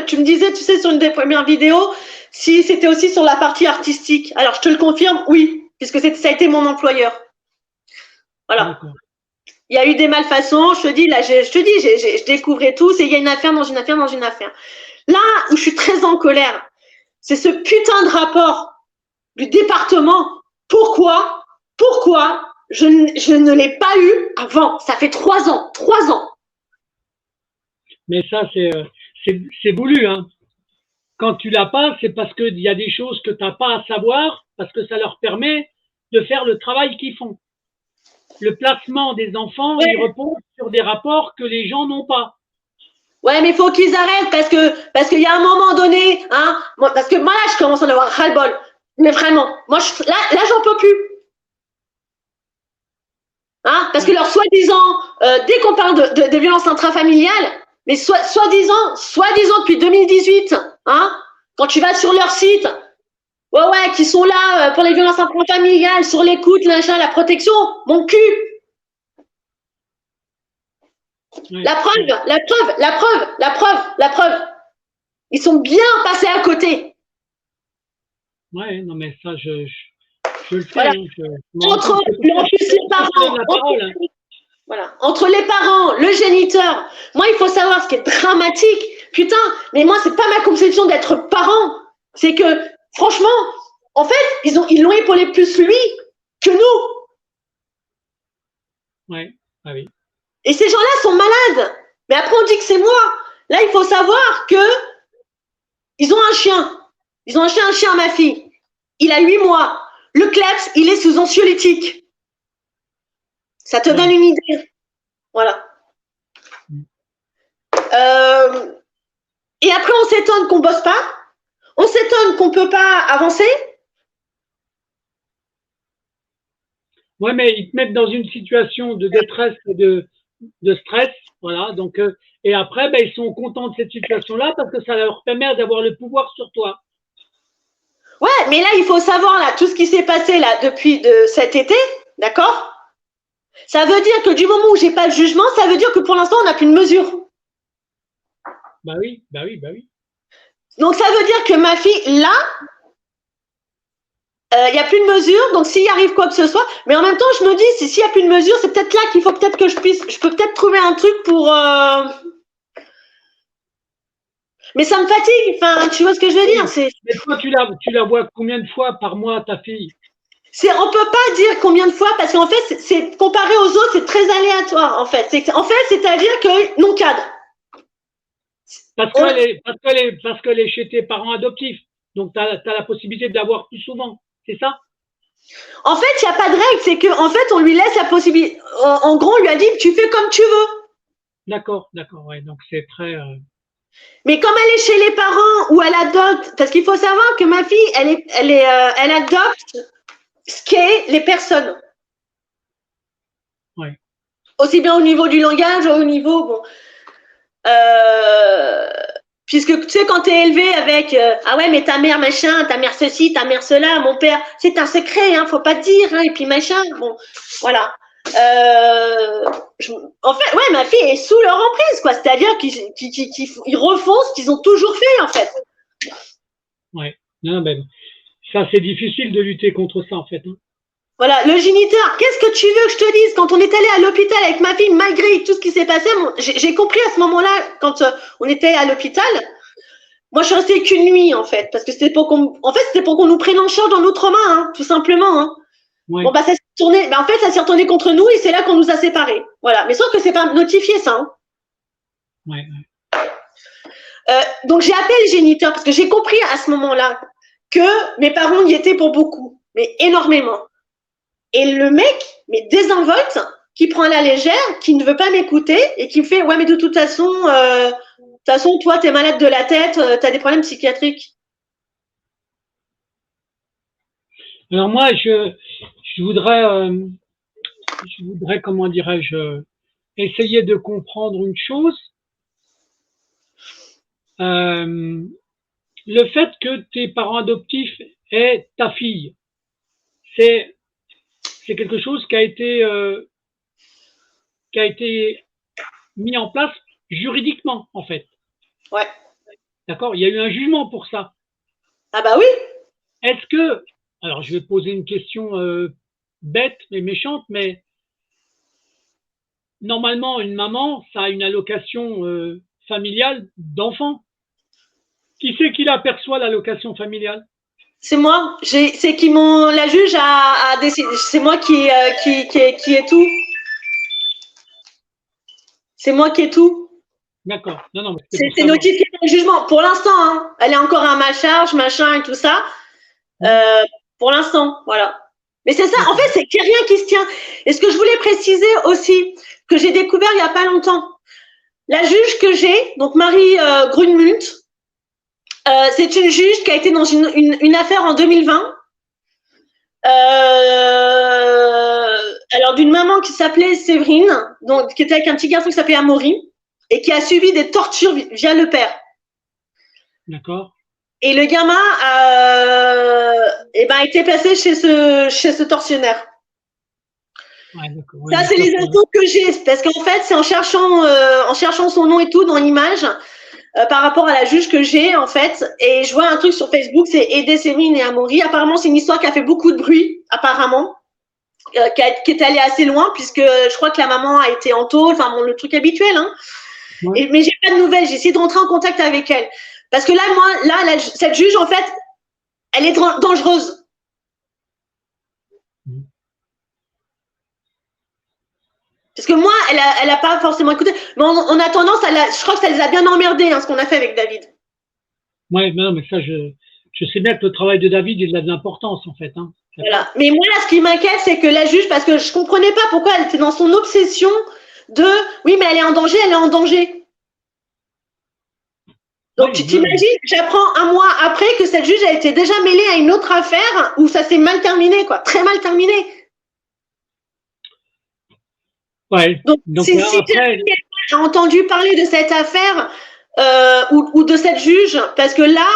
S2: tu me disais, tu sais, sur une des premières vidéos, si c'était aussi sur la partie artistique. Alors, je te le confirme, oui, puisque ça a été mon employeur. Voilà. Il y a eu des malfaçons, je te dis, là, je découvrais tout, il y a une affaire dans une affaire dans une affaire. Là où je suis très en colère, c'est ce putain de rapport du département. Pourquoi je ne l'ai pas eu avant? Ça fait 3 ans. 3 ans.
S1: Mais ça, c'est voulu. Hein. Quand tu l'as pas, c'est parce qu'il y a des choses que tu n'as pas à savoir, parce que ça leur permet de faire le travail qu'ils font. Le placement des enfants, il repose sur des rapports que les gens n'ont pas.
S2: Ouais, mais il faut qu'ils arrêtent parce qu'il y a un moment donné, hein, parce que moi là, je commence à en avoir ras-le-bol. Mais vraiment, moi, là, j'en peux plus. Hein, parce que leur soi-disant, dès qu'on parle de violences intrafamiliales, mais soi-disant depuis 2018, hein, quand tu vas sur leur site, ouais, qui sont là pour les violences intrafamiliales, sur l'écoute, l'achat, la protection, mon cul. Ouais. La preuve. Ils sont bien passés à côté.
S1: Ouais, non mais ça, je le fais.
S2: Voilà. Entre les parents, le géniteur. Moi, il faut savoir ce qui est dramatique. Putain, mais moi, c'est pas ma conception d'être parent. C'est que, franchement, en fait, ils l'ont épaulé plus lui que nous.
S1: Ouais, ah oui.
S2: Et ces gens-là sont malades. Mais après, on dit que c'est moi. Là, il faut savoir que ils ont un chien. Ils ont acheté un chien à ma fille. Il a 8 mois. Le kleps, il est sous anxiolytique. Ça te donne une idée. Voilà. Et après, on s'étonne qu'on bosse pas. On s'étonne qu'on peut pas avancer.
S1: Ouais, mais ils te mettent dans une situation de détresse et de stress. Voilà. Donc, et après, ils sont contents de cette situation-là parce que ça leur permet d'avoir le pouvoir sur toi.
S2: Ouais, mais là, il faut savoir là tout ce qui s'est passé là depuis cet été, d'accord? Ça veut dire que du moment où j'ai pas le jugement, ça veut dire que pour l'instant, on n'a plus de mesure.
S1: Bah oui.
S2: Donc, ça veut dire que ma fille, là, il n'y a plus de mesure. Donc, s'il arrive quoi que ce soit, mais en même temps, je me dis, s'il n'y a plus de mesure, c'est peut-être là qu'il faut peut-être que je peux peut-être trouver un truc pour. Mais ça me fatigue. Enfin, tu vois ce que je veux dire?
S1: Mais toi, tu la vois combien de fois par mois, ta fille?
S2: On peut pas dire combien de fois parce qu'en fait, c'est comparé aux autres, c'est très aléatoire. En fait, c'est-à-dire que non cadre.
S1: Parce qu'elle est chez tes parents adoptifs. Donc, tu as la possibilité de l'avoir plus souvent. C'est ça?
S2: En fait, il n'y a pas de règle. C'est qu'en fait, on lui laisse la possibilité. En gros, on lui a dit, tu fais comme tu veux.
S1: D'accord. Ouais. Donc, c'est très.
S2: Mais comme elle est chez les parents ou elle adopte, parce qu'il faut savoir que ma fille, elle adopte ce qu'est les personnes.
S1: Ouais.
S2: Aussi bien au niveau du langage, au niveau, bon. Puisque tu sais, quand tu es élevé avec ah ouais, mais ta mère machin, ta mère ceci, ta mère cela, mon père, c'est un secret, hein, faut pas te dire, hein, et puis machin, bon, voilà. En fait, ouais, ma fille est sous leur emprise, quoi. C'est-à-dire qu'ils refont ce qu'ils ont toujours fait, en fait.
S1: Ouais, non, ben, ça c'est difficile de lutter contre ça, en fait. Hein.
S2: Voilà, le géniteur, qu'est-ce que tu veux que je te dise? Quand on est allé à l'hôpital avec ma fille, malgré tout ce qui s'est passé, j'ai compris à ce moment-là, quand on était à l'hôpital, moi je suis restée qu'une nuit en fait, parce que c'était pour qu'on nous prenne en charge dans nos traumas, hein, tout simplement. Hein. Ouais. Bon bah ça s'est retourné, en fait ça s'est retourné contre nous et c'est là qu'on nous a séparés. Voilà, mais sauf que c'est pas notifié ça. Hein.
S1: Ouais.
S2: Donc j'ai appelé le géniteur parce que j'ai compris à ce moment-là que mes parents y étaient pour beaucoup, mais énormément. Et le mec, mais désinvolte, qui prend à la légère, qui ne veut pas m'écouter et qui me fait ouais mais de toute façon toi t'es malade de la tête, t'as des problèmes psychiatriques.
S1: Alors moi je voudrais comment dirais-je essayer de comprendre une chose. Le fait que tes parents adoptifs aient ta fille, c'est quelque chose qui a été mis en place juridiquement, en fait.
S2: Ouais.
S1: D'accord? Il y a eu un jugement pour ça.
S2: Ah bah oui.
S1: Est-ce que, alors je vais poser une question bête et méchante, mais normalement, une maman, ça a une allocation familiale d'enfant. Qui c'est qui l'aperçoit, l'allocation familiale?
S2: C'est moi. C'est qui la juge a décidé. C'est moi qui est tout. C'est moi qui ai tout.
S1: D'accord. Non.
S2: C'est notifié dans le jugement. Pour l'instant, hein, elle est encore à ma charge, machin et tout ça. Pour l'instant, voilà. Mais c'est ça. En fait, c'est qu'il n'y a rien qui se tient. Et ce que je voulais préciser aussi, que j'ai découvert il n'y a pas longtemps, la juge que j'ai, donc Marie Grunmünt, c'est une juge qui a été dans une affaire en 2020. Alors d'une maman qui s'appelait Séverine, donc qui était avec un petit garçon qui s'appelait Amaury et qui a subi des tortures via le père.
S1: D'accord.
S2: Et le gamin a été placé chez ce tortionnaire.
S1: Ouais,
S2: ça, c'est les infos que j'ai, parce qu'en fait, c'est en cherchant son nom et tout dans l'image, par rapport à la juge que j'ai, en fait, et je vois un truc sur Facebook, c'est aider Séverine et Amaury. Apparemment, c'est une histoire qui a fait beaucoup de bruit, apparemment, qui est allée assez loin, puisque je crois que la maman a été en tôle, enfin, bon, le truc habituel, hein. Ouais. Mais j'ai pas de nouvelles, j'ai essayé de rentrer en contact avec elle. Parce que là, cette juge, en fait, elle est dangereuse. Parce que moi, elle a pas forcément écouté. Mais on a tendance je crois que ça les a bien emmerdés, hein, ce qu'on a fait avec David.
S1: Ouais, non, mais ça, je sais bien que le travail de David, il a de l'importance, en fait. Hein.
S2: Voilà. Mais moi, là, ce qui m'inquiète, c'est que la juge, parce que je comprenais pas pourquoi elle était dans son obsession de, oui, mais elle est en danger, elle est en danger. Donc, tu t'imagines, j'apprends un mois après que cette juge a été déjà mêlée à une autre affaire où ça s'est mal terminé, quoi, très mal terminé.
S1: Ouais.
S2: Donc si quelqu'un a entendu parler de cette affaire ou de cette juge, parce que là,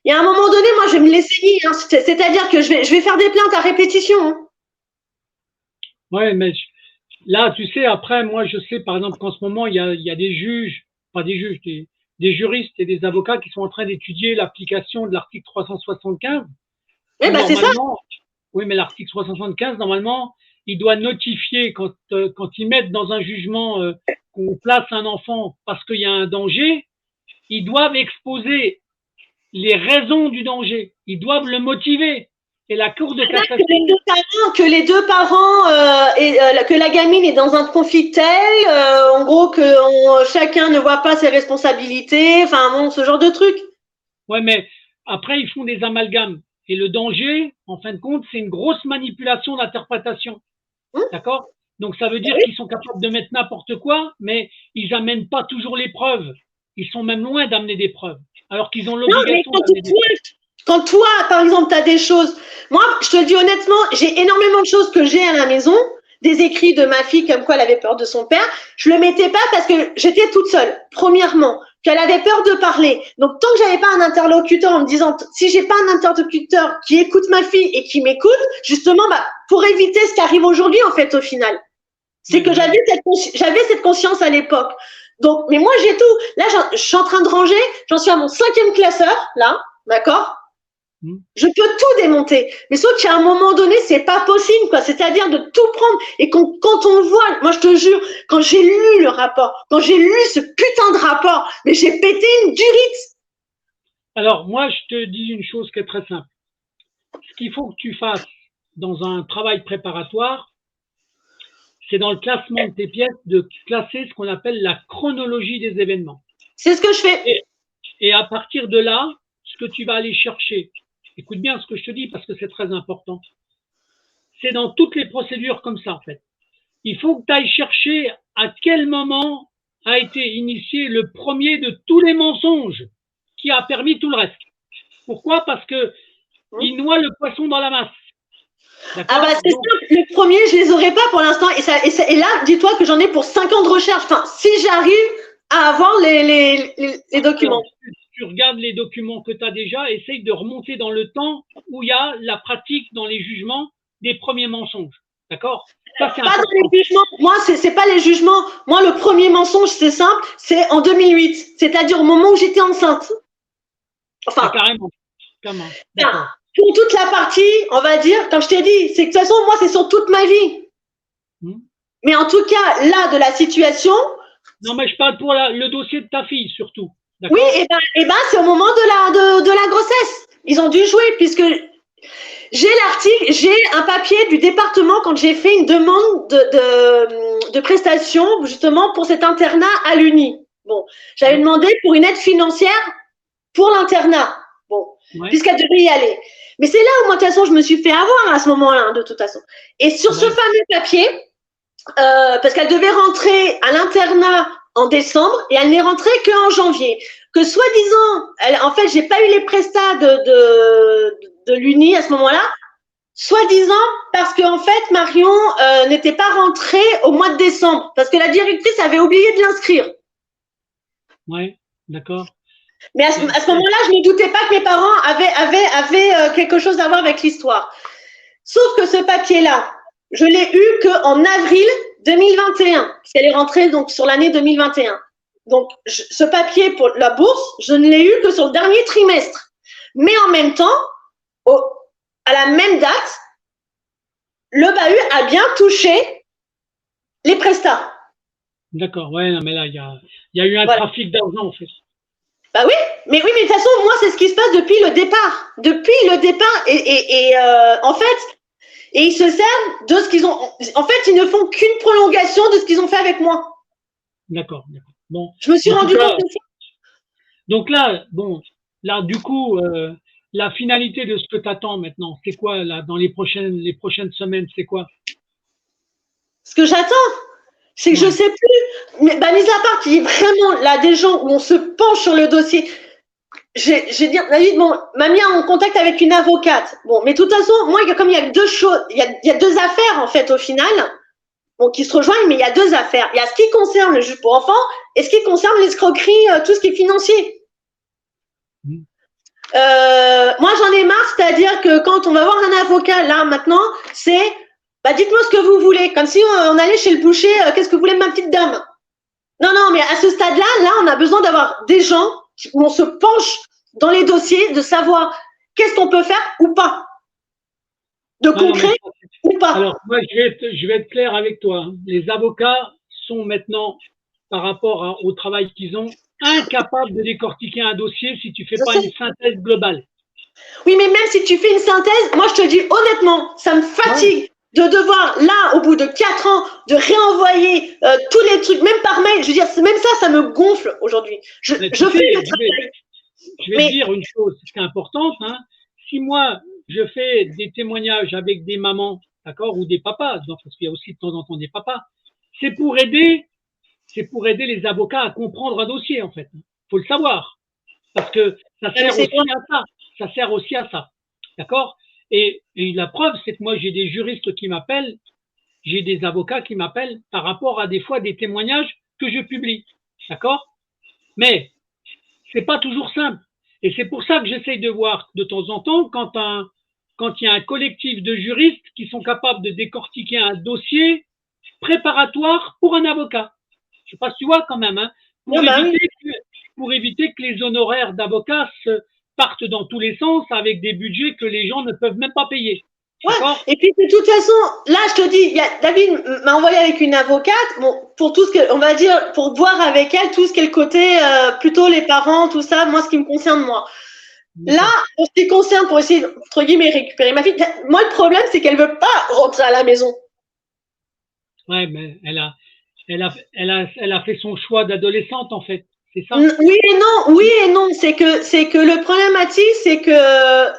S2: il y a un moment donné, moi, je vais me laisser nier. Hein, c'est-à-dire que je vais faire des plaintes à répétition. Hein.
S1: Ouais, mais là, tu sais, après, moi, je sais, par exemple, qu'en ce moment, il y a des juges, pas des juges, des juristes et des avocats qui sont en train d'étudier l'application de l'article 375.
S2: Oui, bah c'est ça.
S1: Oui, mais l'article 375, normalement, il doit notifier quand ils mettent dans un jugement qu'on place un enfant parce qu'il y a un danger, ils doivent exposer les raisons du danger. Ils doivent le motiver. Et la Cour de cassation…
S2: Que les deux parents que la gamine est dans un conflit tel, en gros que chacun ne voit pas ses responsabilités, enfin bon, ce genre de truc.
S1: Ouais, mais après, ils font des amalgames. Et le danger, en fin de compte, c'est une grosse manipulation d'interprétation. D'accord? Donc, ça veut dire qu'ils sont capables de mettre n'importe quoi, mais ils n'amènent pas toujours les preuves. Ils sont même loin d'amener des preuves. Alors qu'ils ont l'obligation d'amener des preuves.
S2: Quand toi, par exemple, tu as des choses… Moi, je te le dis honnêtement, j'ai énormément de choses que j'ai à la maison, des écrits de ma fille comme quoi elle avait peur de son père. Je le mettais pas parce que j'étais toute seule, premièrement, qu'elle avait peur de parler. Donc, tant que j'avais pas un interlocuteur en me disant, si j'ai pas un interlocuteur qui écoute ma fille et qui m'écoute, justement, pour éviter ce qui arrive aujourd'hui, en fait, au final. C'est que j'avais cette conscience à l'époque. Donc, mais moi, j'ai tout. Là, je suis en train de ranger. J'en suis à mon 5e classeur, là. D'accord? Je peux tout démonter. Mais sauf qu'à un moment donné, c'est pas possible, quoi. C'est-à-dire de tout prendre. Et quand on voit, moi, je te jure, quand j'ai lu le rapport, quand j'ai lu ce putain de rapport, mais j'ai pété une durite.
S1: Alors, moi, je te dis une chose qui est très simple. Ce qu'il faut que tu fasses dans un travail préparatoire, c'est dans le classement de tes pièces de classer ce qu'on appelle la chronologie des événements.
S2: C'est ce que je fais.
S1: Et à partir de là, ce que tu vas aller chercher, écoute bien ce que je te dis parce que c'est très important, c'est dans toutes les procédures comme ça en fait. Il faut que tu ailles chercher à quel moment a été initié le premier de tous les mensonges qui a permis tout le reste. Pourquoi? Parce que il noie le poisson dans la masse.
S2: Ah bah c'est simple, le premier, je les aurais pas pour l'instant. Et là, dis-toi que j'en ai pour 5 ans de recherche. Enfin, si j'arrive à avoir les documents.
S1: Alors, tu regardes les documents que tu as déjà, essaye de remonter dans le temps où il y a la pratique dans les jugements des premiers mensonges. D'accord?
S2: Ça, c'est pas dans les jugements. Moi, c'est pas les jugements. Moi, le premier mensonge, c'est simple, c'est en 2008. C'est-à-dire au moment où j'étais enceinte. Enfin.
S1: Carrément.
S2: D'accord. Pour toute la partie, on va dire, comme je t'ai dit, c'est que de toute façon, moi, c'est sur toute ma vie. Mais en tout cas, là, de la situation.
S1: Non, mais je parle pour le dossier de ta fille, surtout.
S2: Oui, et ben, c'est au moment de la grossesse. Ils ont dû jouer, puisque j'ai l'article, j'ai un papier du département quand j'ai fait une demande de prestation, justement, pour cet internat à l'Uni. Bon, j'avais demandé pour une aide financière pour l'internat. Bon, puisqu'elle devait y aller. Mais c'est là où, moi, de toute façon, je me suis fait avoir à ce moment-là, de toute façon. Et sur ce fameux papier, parce qu'elle devait rentrer à l'internat en décembre et elle n'est rentrée qu'en janvier. Que soi-disant, en fait, j'ai pas eu les prestats de l'Uni à ce moment-là, soi-disant parce qu'en fait, Marion n'était pas rentrée au mois de décembre, parce que la directrice avait oublié de l'inscrire.
S1: Ouais, d'accord.
S2: Mais à ce moment-là, je ne doutais pas que mes parents avaient quelque chose à voir avec l'histoire. Sauf que ce papier-là, je l'ai eu qu'en avril 2021, parce qu'elle est rentrée donc sur l'année 2021. Donc, ce papier pour la bourse, je ne l'ai eu que sur le dernier trimestre. Mais en même temps, à la même date, le bahut a bien touché les prestats.
S1: D'accord, ouais, non, mais là, il y a eu un trafic d'argent, en fait.
S2: Bah oui, mais de toute façon, moi, c'est ce qui se passe depuis le départ. Depuis le départ, en fait, et ils se servent de ce qu'ils ont. En fait, ils ne font qu'une prolongation de ce qu'ils ont fait avec moi.
S1: D'accord. Bon.
S2: Je me suis rendu compte de ça.
S1: Donc là, du coup, la finalité de ce que tu attends maintenant, c'est quoi là dans les prochaines semaines, c'est quoi?
S2: Ce que j'attends, c'est que je sais plus. Mais mis à part qu'il y ait vraiment là des gens où on se penche sur le dossier. J'ai dit, David, m'a mis en contact avec une avocate. Bon, mais de toute façon, moi, comme il y a deux choses, il y a deux affaires en fait au final, qui se rejoignent, mais il y a deux affaires. Il y a ce qui concerne le juge pour enfants et ce qui concerne l'escroquerie, tout ce qui est financier. Moi, j'en ai marre, c'est-à-dire que quand on va voir un avocat là maintenant, c'est dites-moi ce que vous voulez, comme si on allait chez le boucher, qu'est-ce que vous voulez, ma petite dame? Non, mais à ce stade-là, on a besoin d'avoir des gens où on se penche dans les dossiers, de savoir qu'est-ce qu'on peut faire ou pas. De concret ou pas.
S1: Alors, moi, je vais être clair avec toi. Les avocats sont maintenant, par rapport au travail qu'ils ont, incapables de décortiquer un dossier si tu ne fais pas une synthèse globale.
S2: Oui, mais même si tu fais une synthèse, moi, je te dis honnêtement, ça me fatigue. De devoir, là, au bout de 4 ans, de réenvoyer tous les trucs, même par mail, je veux dire, même ça me gonfle aujourd'hui. Je fais le travail.
S1: Je vais te dire une chose qui est importante. Si moi, je fais des témoignages avec des mamans, d'accord, ou des papas, parce qu'il y a aussi de temps en temps des papas, c'est pour aider les avocats à comprendre un dossier, en fait. Faut le savoir. Parce que ça sert aussi à ça. Ça sert aussi à ça. D'accord? Et la preuve, c'est que moi, j'ai des juristes qui m'appellent j'ai des avocats qui m'appellent par rapport à des fois des témoignages que je publie. D'accord? Mais c'est pas toujours simple. Et c'est pour ça que j'essaye de voir de temps en temps quand il y a un collectif de juristes qui sont capables de décortiquer un dossier préparatoire pour un avocat. Je sais pas si tu vois quand même, hein, pour éviter que les honoraires d'avocats partent dans tous les sens avec des budgets que les gens ne peuvent même pas payer.
S2: Ouais. Et puis de toute façon, là je te dis, David m'a envoyé avec une avocate, bon, pour tout ce que, on va dire, pour voir avec elle tout ce qui est le côté plutôt les parents, tout ça, moi ce qui me concerne moi. Là, pour ce qui concerne, pour essayer entre guillemets récupérer ma fille, moi le problème c'est qu'elle veut pas rentrer à la maison.
S1: Ouais, mais elle a fait son choix d'adolescente en fait, c'est ça?
S2: Oui et non, c'est que le problématique c'est que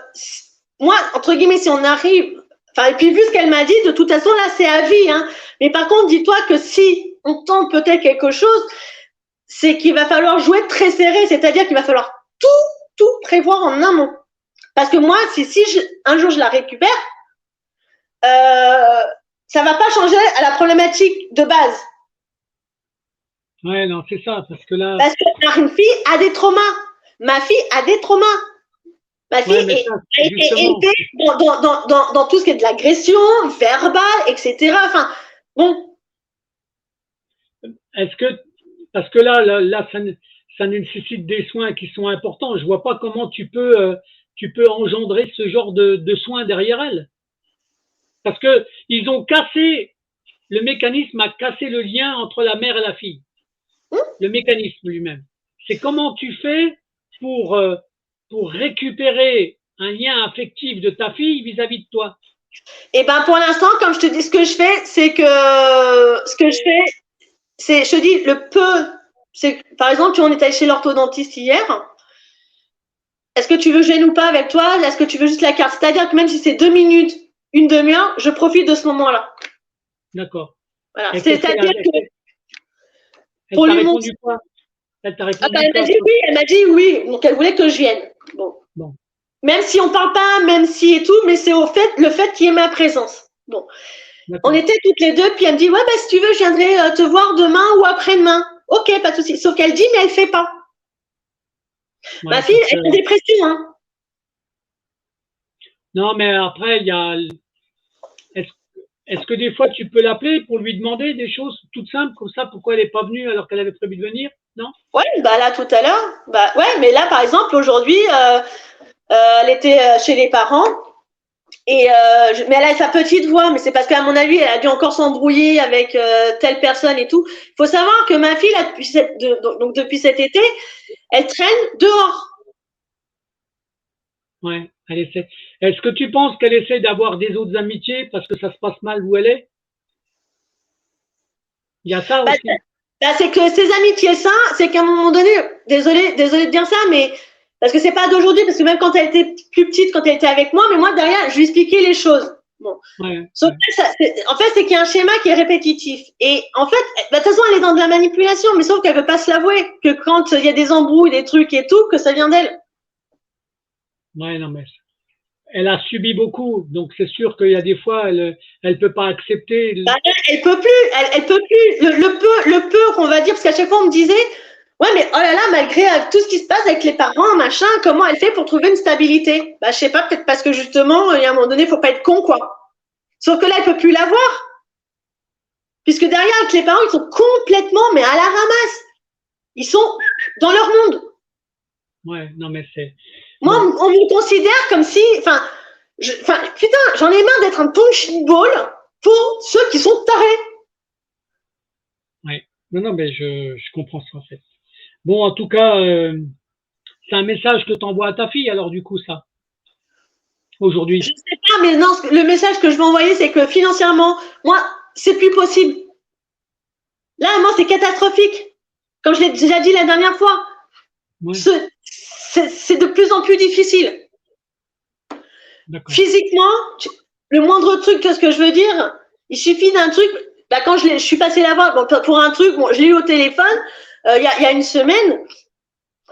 S2: moi, entre guillemets, si on arrive, enfin, et puis vu ce qu'elle m'a dit, de toute façon, là, c'est à vie, hein. Mais par contre, dis-toi que si on tente peut-être quelque chose, c'est qu'il va falloir jouer très serré, c'est-à-dire qu'il va falloir tout prévoir en amont. Parce que moi, un jour je la récupère, ça va pas changer à la problématique de base.
S1: Ouais, non, c'est ça, parce que là.
S2: Parce que ma fille a des traumas. Ma fille a des traumas. Ma fille a été élevée dans tout ce qui est de l'agression, verbale, etc. Enfin, bon.
S1: Est-ce que, parce que là ça nécessite des soins qui sont importants. Je vois pas comment tu peux engendrer ce genre de soins derrière elle. Parce que ils ont le mécanisme a cassé le lien entre la mère et la fille. Le mécanisme lui-même. C'est comment tu fais pour récupérer un lien affectif de ta fille vis-à-vis de toi.
S2: Eh ben pour l'instant, comme je te dis, ce que je fais, c'est je te dis le peu. C'est par exemple, on est allé chez l'orthodontiste hier. Est-ce que tu veux gêner ou pas avec toi? Est-ce que tu veux juste la carte? C'est-à-dire que même si c'est 2 minutes, une demi-heure, je profite de ce moment-là.
S1: D'accord.
S2: Voilà. C'est-à-dire que
S1: elle t'a répondu quoi? Elle t'a répondu
S2: elle m'a dit oui. Donc elle voulait que je vienne. Bon. Même si on parle pas, même si et tout, mais c'est le fait qu'il y ait ma présence. Bon. On était toutes les deux, puis elle me dit ouais, bah, si tu veux, je viendrai te voir demain ou après-demain. Ok, pas de souci. Sauf qu'elle dit, mais elle fait pas. Ouais, ma fille, elle est en dépression, hein.
S1: Non, mais après, il y a. Est-ce que des fois tu peux l'appeler pour lui demander des choses toutes simples comme ça? Pourquoi elle n'est pas venue alors qu'elle avait prévu de venir? Non?
S2: Ouais, bah là tout à l'heure. Bah ouais, mais là par exemple aujourd'hui, elle était chez les parents et mais elle a sa petite voix, mais c'est parce qu'à mon avis elle a dû encore s'embrouiller avec telle personne et tout. Il faut savoir que ma fille là, depuis cet été, elle traîne dehors.
S1: Ouais, elle essaie. Est-ce que tu penses qu'elle essaie d'avoir des autres amitiés parce que ça se passe mal où elle est? Il y a ça aussi.
S2: C'est que ces amitiés ça, c'est qu'à un moment donné, désolée de dire ça, mais parce que c'est pas d'aujourd'hui, parce que même quand elle était plus petite, quand elle était avec moi, mais moi derrière, je lui expliquais les choses. Bon. Ouais, sauf que en fait, c'est qu'il y a un schéma qui est répétitif. Et en fait, de toute façon, elle est dans de la manipulation, mais sauf qu'elle veut pas se l'avouer, que quand il y a des embrouilles, des trucs et tout, que ça vient d'elle.
S1: Ouais, non, mais elle a subi beaucoup, donc c'est sûr qu'il y a des fois, elle peut pas accepter.
S2: Bah, elle peut plus, elle peut plus. Le peu qu'on va dire, parce qu'à chaque fois on me disait, ouais, mais oh là là, malgré tout ce qui se passe avec les parents, machin, comment elle fait pour trouver une stabilité? Bah, je sais pas, peut-être parce que justement, il y a un moment donné, faut pas être con, quoi. Sauf que là, elle peut plus l'avoir. Puisque derrière, avec les parents, ils sont complètement, mais à la ramasse. Ils sont dans leur monde.
S1: Ouais, non, mais c'est.
S2: Moi, on me considère comme si, putain, j'en ai marre d'être un punching ball pour ceux qui sont tarés.
S1: Ouais, non, mais je comprends ça en fait. Bon, en tout cas, c'est un message que tu envoies à ta fille, alors du coup, ça, aujourd'hui.
S2: Je sais pas, mais non, le message que je vais envoyer, c'est que financièrement, moi, c'est plus possible. Là, moi, c'est catastrophique. Comme je l'ai déjà dit la dernière fois. Ouais. C'est de plus en plus difficile. Physiquement, le moindre truc, qu'est-ce que je veux dire? Il suffit d'un truc. Bah, quand je suis passée là-bas pour un truc, bon, je l'ai eu au téléphone il y a une semaine,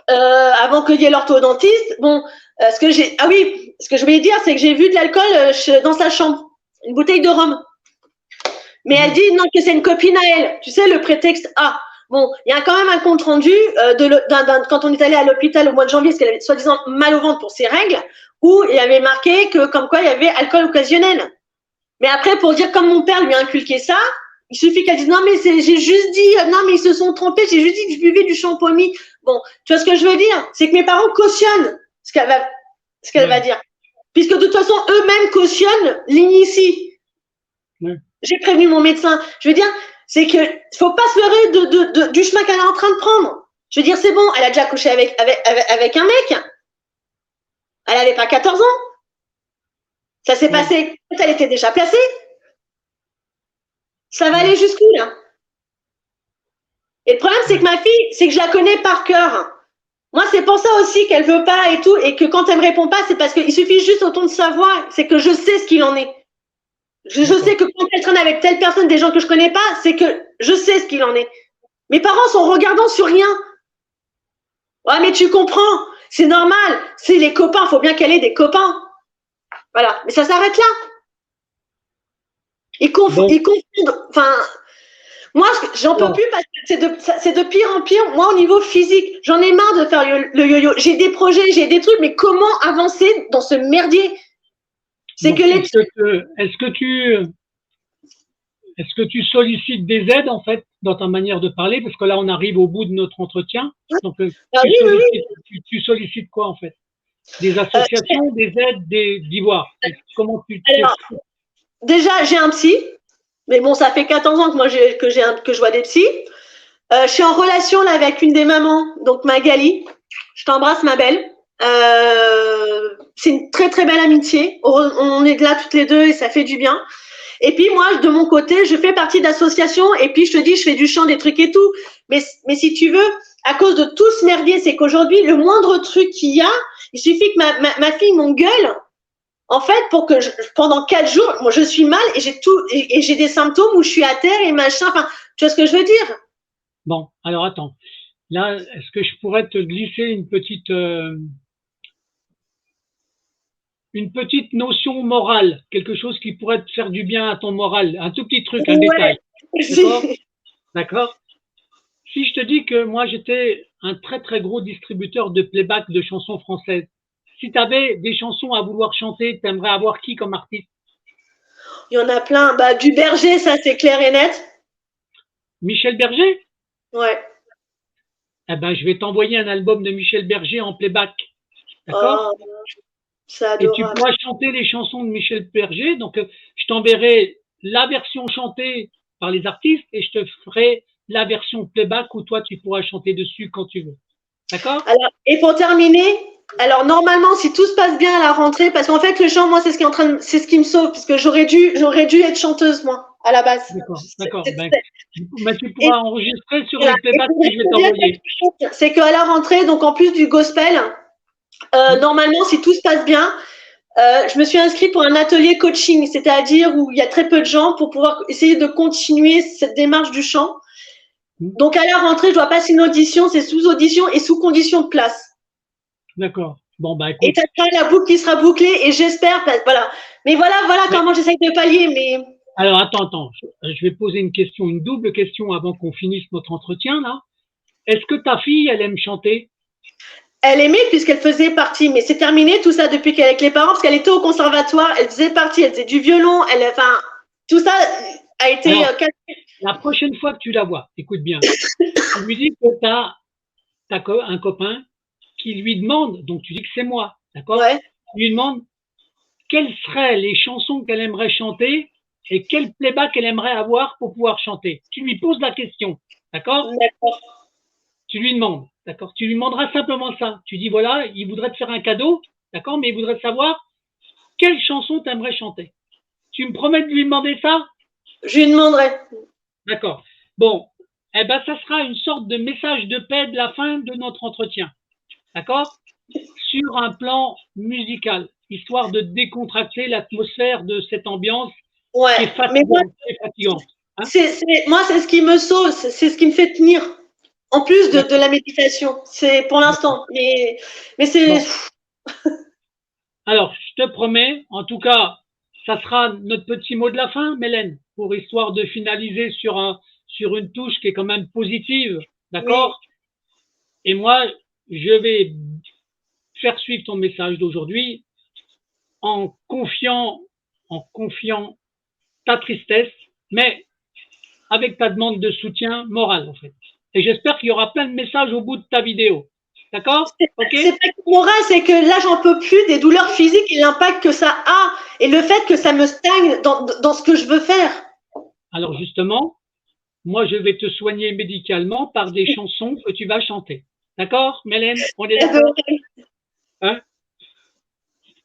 S2: avant qu'il y ait l'orthodontiste. Bon, ce que je voulais dire, c'est que j'ai vu de l'alcool dans sa chambre, une bouteille de rhum. Mais elle dit non, que c'est une copine à elle. Tu sais, le prétexte A. Bon, il y a quand même un compte rendu quand on est allé à l'hôpital au mois de janvier, parce qu'elle avait soi-disant mal au ventre pour ses règles, où il y avait marqué que comme quoi il y avait alcool occasionnel. Mais après, pour dire comme mon père lui a inculqué ça, il suffit qu'elle dise non mais j'ai juste dit non mais ils se sont trompés, j'ai juste dit que je buvais du shampoing. Bon, tu vois ce que je veux dire? C'est que mes parents cautionnent ce qu'elle va dire, puisque de toute façon eux-mêmes cautionnent l'initie. J'ai prévenu mon médecin. Je veux dire, c'est que faut pas se leurrer du chemin qu'elle est en train de prendre. Je veux dire, c'est bon, elle a déjà couché avec un mec. Elle avait pas 14 ans. Ça s'est passé quand elle était déjà placée. Ça va aller jusqu'où, là? Et le problème, c'est que ma fille, c'est que je la connais par cœur. Moi, c'est pour ça aussi qu'elle veut pas et tout, et que quand elle me répond pas, c'est parce qu'il suffit juste au ton de sa voix. C'est que je sais ce qu'il en est. Je sais que quand elle traîne avec telle personne, des gens que je connais pas, c'est que je sais ce qu'il en est. Mes parents sont regardants sur rien. Ouais, mais tu comprends, c'est normal. C'est les copains, faut bien qu'elle ait des copains. Voilà, mais ça s'arrête là. Ils confondent. Enfin, moi, j'en peux plus parce que c'est de pire en pire. Moi, au niveau physique, j'en ai marre de faire le yo-yo. J'ai des projets, j'ai des trucs, mais comment avancer dans ce merdier? C'est que
S1: Est-ce que tu sollicites des aides, en fait, dans ta manière de parler? Parce que là, on arrive au bout de notre entretien. Donc, tu sollicites quoi, en fait? Des associations, des aides, d'Ivoire? Comment tu…
S2: Alors, déjà, j'ai un psy. Mais bon, ça fait 14 ans que je vois des psys. Je suis en relation là avec une des mamans, donc Magali. Je t'embrasse, ma belle. C'est une très très belle amitié. On est là toutes les deux et ça fait du bien. Et puis moi, de mon côté, je fais partie d'associations et puis je te dis, je fais du chant, des trucs et tout. Mais si tu veux, à cause de tout ce merdier, c'est qu'aujourd'hui, le moindre truc qu'il y a, il suffit que ma fille m'engueule. En fait, pour que pendant 4 jours, moi je suis mal et j'ai des symptômes où je suis à terre et machin. Enfin, tu vois ce que je veux dire?
S1: Bon, alors attends. Là, est-ce que je pourrais te glisser une petite notion morale, quelque chose qui pourrait te faire du bien à ton moral, un tout petit truc, un détail. D'accord? Si je te dis que moi j'étais un très très gros distributeur de playback de chansons françaises, si tu avais des chansons à vouloir chanter, tu aimerais avoir qui comme artiste?
S2: Il y en a plein. Bah, du Berger, ça c'est clair et net.
S1: Michel Berger?
S2: Ouais.
S1: Eh ben, je vais t'envoyer un album de Michel Berger en playback. D'accord?
S2: Oh, c'est adorable.
S1: Et tu pourras chanter les chansons de Michel Berger. Donc, je t'enverrai la version chantée par les artistes et je te ferai la version playback où toi, tu pourras chanter dessus quand tu veux. D'accord?
S2: Alors, et pour terminer, alors normalement, si tout se passe bien à la rentrée, parce qu'en fait, le chant, moi, c'est ce qui me sauve, parce que j'aurais dû être chanteuse, moi, à la base.
S1: D'accord. Ben, tu pourras enregistrer sur le playback que je vais t'envoyer.
S2: C'est qu'à la rentrée, donc en plus du gospel, normalement, si tout se passe bien, je me suis inscrite pour un atelier coaching, c'est-à-dire où il y a très peu de gens pour pouvoir essayer de continuer cette démarche du chant. Donc à la rentrée, je dois passer une audition, c'est sous audition et sous condition de place.
S1: D'accord. Bon, bah écoute.
S2: Et ça sera la boucle qui sera bouclée et j'espère, voilà. Mais voilà comment j'essaye de pallier. Mais
S1: alors attends, je vais poser une double question avant qu'on finisse notre entretien là. Est-ce que ta fille, elle aime chanter?
S2: Elle aimait puisqu'elle faisait partie, mais c'est terminé tout ça depuis qu'elle est avec les parents, parce qu'elle était au conservatoire, elle faisait partie, elle faisait du violon, tout ça a été.
S1: Alors, la prochaine fois que tu la vois, écoute bien, tu lui dis que tu as un copain qui lui demande, donc tu dis que c'est moi, d'accord?
S2: Ouais.
S1: Tu lui demandes quelles seraient les chansons qu'elle aimerait chanter et quel playback elle aimerait avoir pour pouvoir chanter. Tu lui poses la question, d'accord?
S2: D'accord.
S1: Tu lui demandes, d'accord? Tu lui demanderas simplement ça. Tu dis voilà, il voudrait te faire un cadeau, d'accord? Mais il voudrait savoir quelle chanson tu aimerais chanter. Tu me promets de lui demander ça?
S2: Je lui demanderai.
S1: D'accord. Bon, eh ben ça sera une sorte de message de paix de la fin de notre entretien, d'accord? Sur un plan musical, histoire de décontracter l'atmosphère de cette ambiance qui est fatigante.
S2: Hein, moi, c'est ce qui me sauve, c'est ce qui me fait tenir. En plus de la méditation, c'est pour l'instant. Mais c'est.
S1: Bon. Alors, je te promets, en tout cas, ça sera notre petit mot de la fin, Mélène. pour histoire de finaliser sur une touche qui est quand même positive, d'accord? Et moi, je vais faire suivre ton message d'aujourd'hui en confiant ta tristesse, mais avec ta demande de soutien moral, en fait. Et j'espère qu'il y aura plein de messages au bout de ta vidéo. D'accord? Ok?
S2: C'est pas que moral, c'est que là, j'en peux plus des douleurs physiques et l'impact que ça a et le fait que ça me stagne dans ce que je veux faire.
S1: Alors justement, moi, je vais te soigner médicalement par des chansons que tu vas chanter. D'accord, Mélène? On est d'accord? Hein?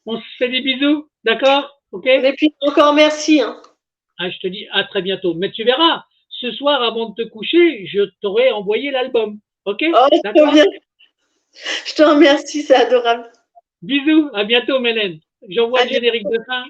S1: On se fait des bisous, d'accord? Ok?
S2: Et puis encore merci. Hein.
S1: Ah, je te dis à très bientôt. Mais tu verras, ce soir, avant de te coucher, je t'aurai envoyé l'album. Ok?
S2: Oh,
S1: d'accord?
S2: Je te remercie, c'est adorable.
S1: Bisous, à bientôt, Mélène. J'envoie le générique de fin.